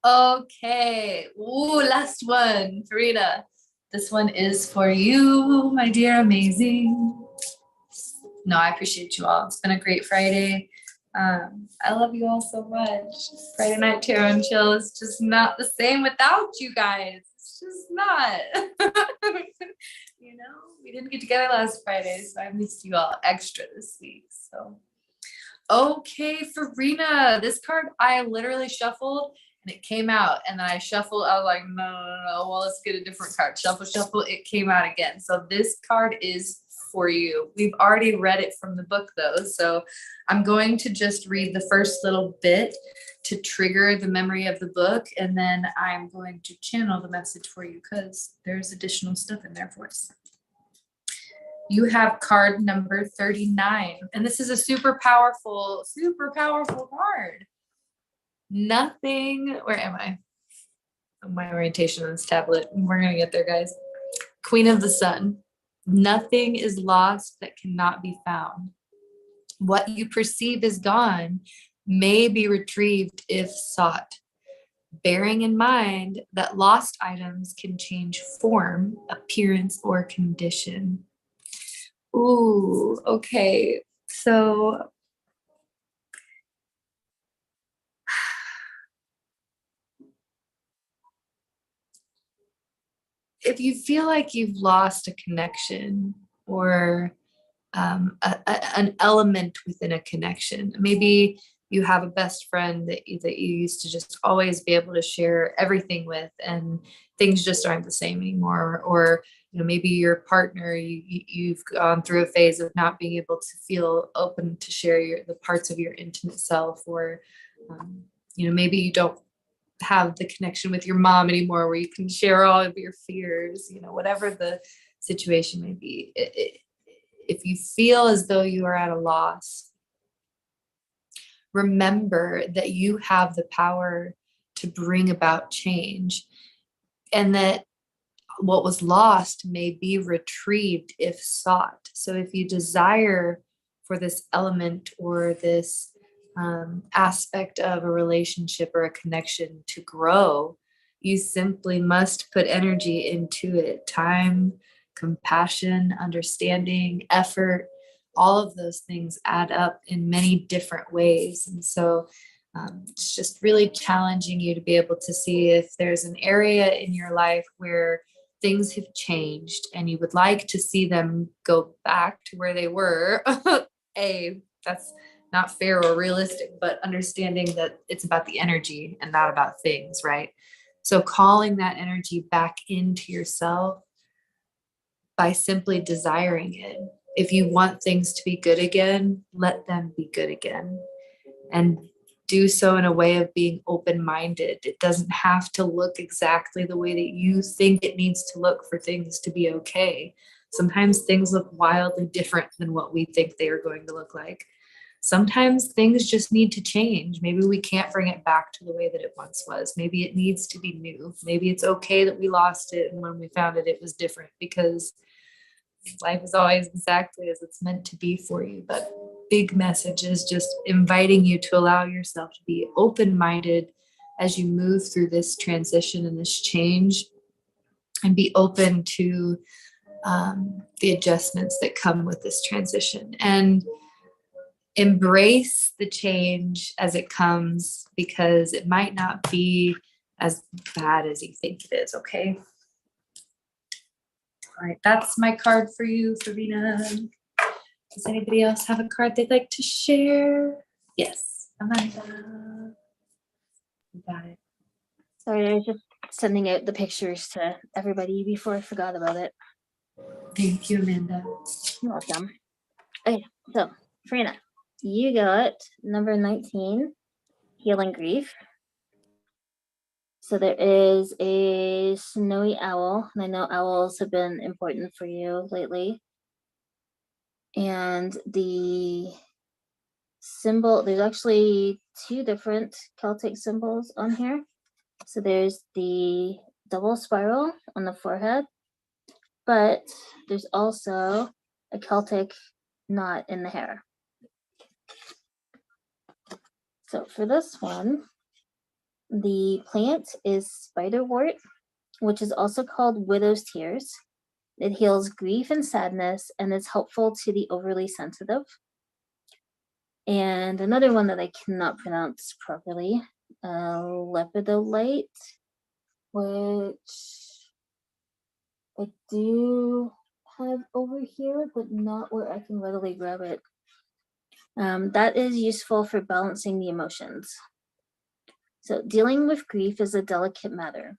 Okay. Ooh, last one. Farina, this one is for you, my dear, amazing. No, I appreciate you all. It's been a great Friday. I love you all so much. Friday Night Tarot and Chill is just not the same without you guys. It's just not. You know, we didn't get together last Friday, so I missed you all extra this week. So, okay, Farina, this card I literally shuffled and it came out, and then I shuffled. I was like, no, no, no. Well, let's get a different card. Shuffle, shuffle. It came out again. So this card is for you. We've already read it from the book though, so I'm going to just read the first little bit to trigger the memory of the book, and then I'm going to channel the message for you because there's additional stuff in there for us. You have card number 39, and this is a super powerful card. Nothing, where am I? Oh, my orientation on this tablet. We're gonna get there, guys. Queen of the Sun. Nothing is lost that cannot be found. What you perceive is gone may be retrieved if sought, bearing in mind that lost items can change form, appearance, or condition. Ooh, okay. So if you feel like you've lost a connection or an element within a connection, maybe you have a best friend that you used to just always be able to share everything with, and things just aren't the same anymore. Or you know, maybe your partner, you've gone through a phase of not being able to feel open to share the parts of your intimate self, or you know, maybe you don't have the connection with your mom anymore where you can share all of your fears, you know, whatever the situation may be. If you feel as though you are at a loss, remember that you have the power to bring about change, and that what was lost may be retrieved if sought. So if you desire for this element or this aspect of a relationship or a connection to grow, you simply must put energy into it. Time, compassion, understanding, effort, all of those things add up in many different ways. And so it's just really challenging you to be able to see if there's an area in your life where things have changed and you would like to see them go back to where they were. That's not fair or realistic, but understanding that it's about the energy and not about things, right? So calling that energy back into yourself by simply desiring it. If you want things to be good again, let them be good again. And do so in a way of being open-minded. It doesn't have to look exactly the way that you think it needs to look for things to be okay. Sometimes things look wildly different than what we think they are going to look like. Sometimes things just need to change. Maybe we can't bring it back to the way that it once was. Maybe it needs to be new. Maybe it's okay that we lost it, and when we found it, it was different, because life is always exactly as it's meant to be for you. But big message is just inviting you to allow yourself to be open-minded as you move through this transition and this change, and be open to the adjustments that come with this transition, and embrace the change as it comes, because it might not be as bad as you think it is. Okay. All right, that's my card for you, Farina. Does anybody else have a card they'd like to share? Yes, Amanda. You got it. Sorry, I was just sending out the pictures to everybody before I forgot about it. Thank you, Amanda. You're welcome. Okay, so Farina, you got number 19, Healing Grief. So there is a snowy owl, and I know owls have been important for you lately. And the symbol, there's actually two different Celtic symbols on here. So there's the double spiral on the forehead, but there's also a Celtic knot in the hair. So for this one, the plant is spiderwort, which is also called widow's tears. It heals grief and sadness and is helpful to the overly sensitive. And another one that I cannot pronounce properly, lepidolite, which I do have over here, but not where I can readily grab it. That is useful for balancing the emotions. So dealing with grief is a delicate matter.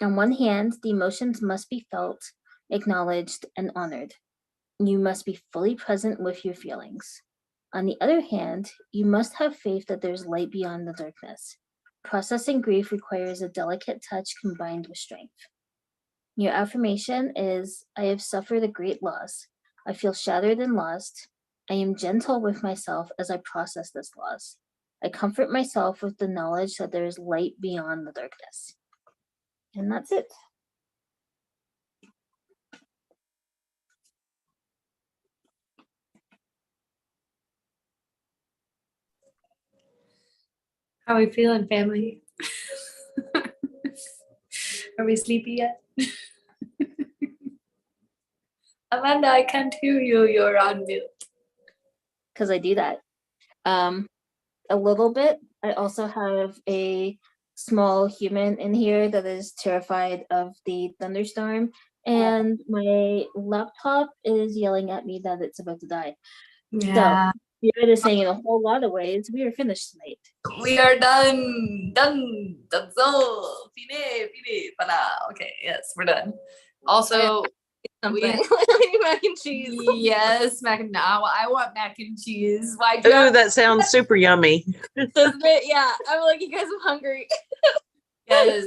On one hand, the emotions must be felt, acknowledged, and honored. You must be fully present with your feelings. On the other hand, you must have faith that there's light beyond the darkness. Processing grief requires a delicate touch combined with strength. Your affirmation is, I have suffered a great loss. I feel shattered and lost. I am gentle with myself as I process this loss. I comfort myself with the knowledge that there is light beyond the darkness. And that's it. How are we feeling, family? Are we sleepy yet? Amanda, I can't hear you. You're on mute. Because I do that. A little bit. I also have a small human in here that is terrified of the thunderstorm, and my laptop is yelling at me that it's about to die. Yeah. You're saying in a whole lot of ways, we are finished tonight. We are done. Done. Done. So, fine. Para. Okay. Yes, we're done. Also, Something. Mac and cheese. yes, mac and now I want mac and cheese. Why do Ooh, that sounds super yummy. Doesn't it? Yeah. I'm like, you guys, I'm hungry. Yes.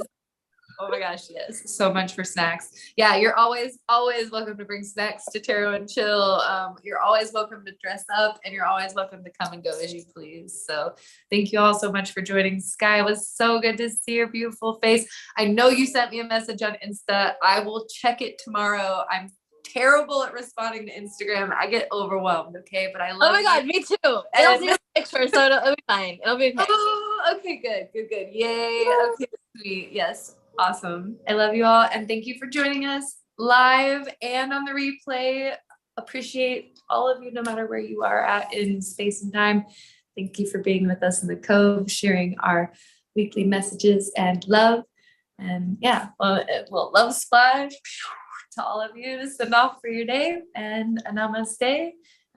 Oh my gosh, yes. So much for snacks. Yeah, you're always welcome to bring snacks to Taro and Chill. You're always welcome to dress up, and you're always welcome to come and go as you please. So thank you all so much for joining. Sky, it was so good to see your beautiful face. I know you sent me a message on Insta. I will check it tomorrow. I'm terrible at responding to Instagram. I get overwhelmed, okay? But I love Oh my God, you. me too. It'll see a picture, so it'll be fine. It'll be okay. Oh, okay, good. Yay. Okay, sweet. Yes. Awesome. I love you all. And thank you for joining us live and on the replay. Appreciate all of you, no matter where you are at in space and time. Thank you for being with us in the Cove, sharing our weekly messages and love. And yeah, well, love splash to all of you to send off for your day, and a namaste.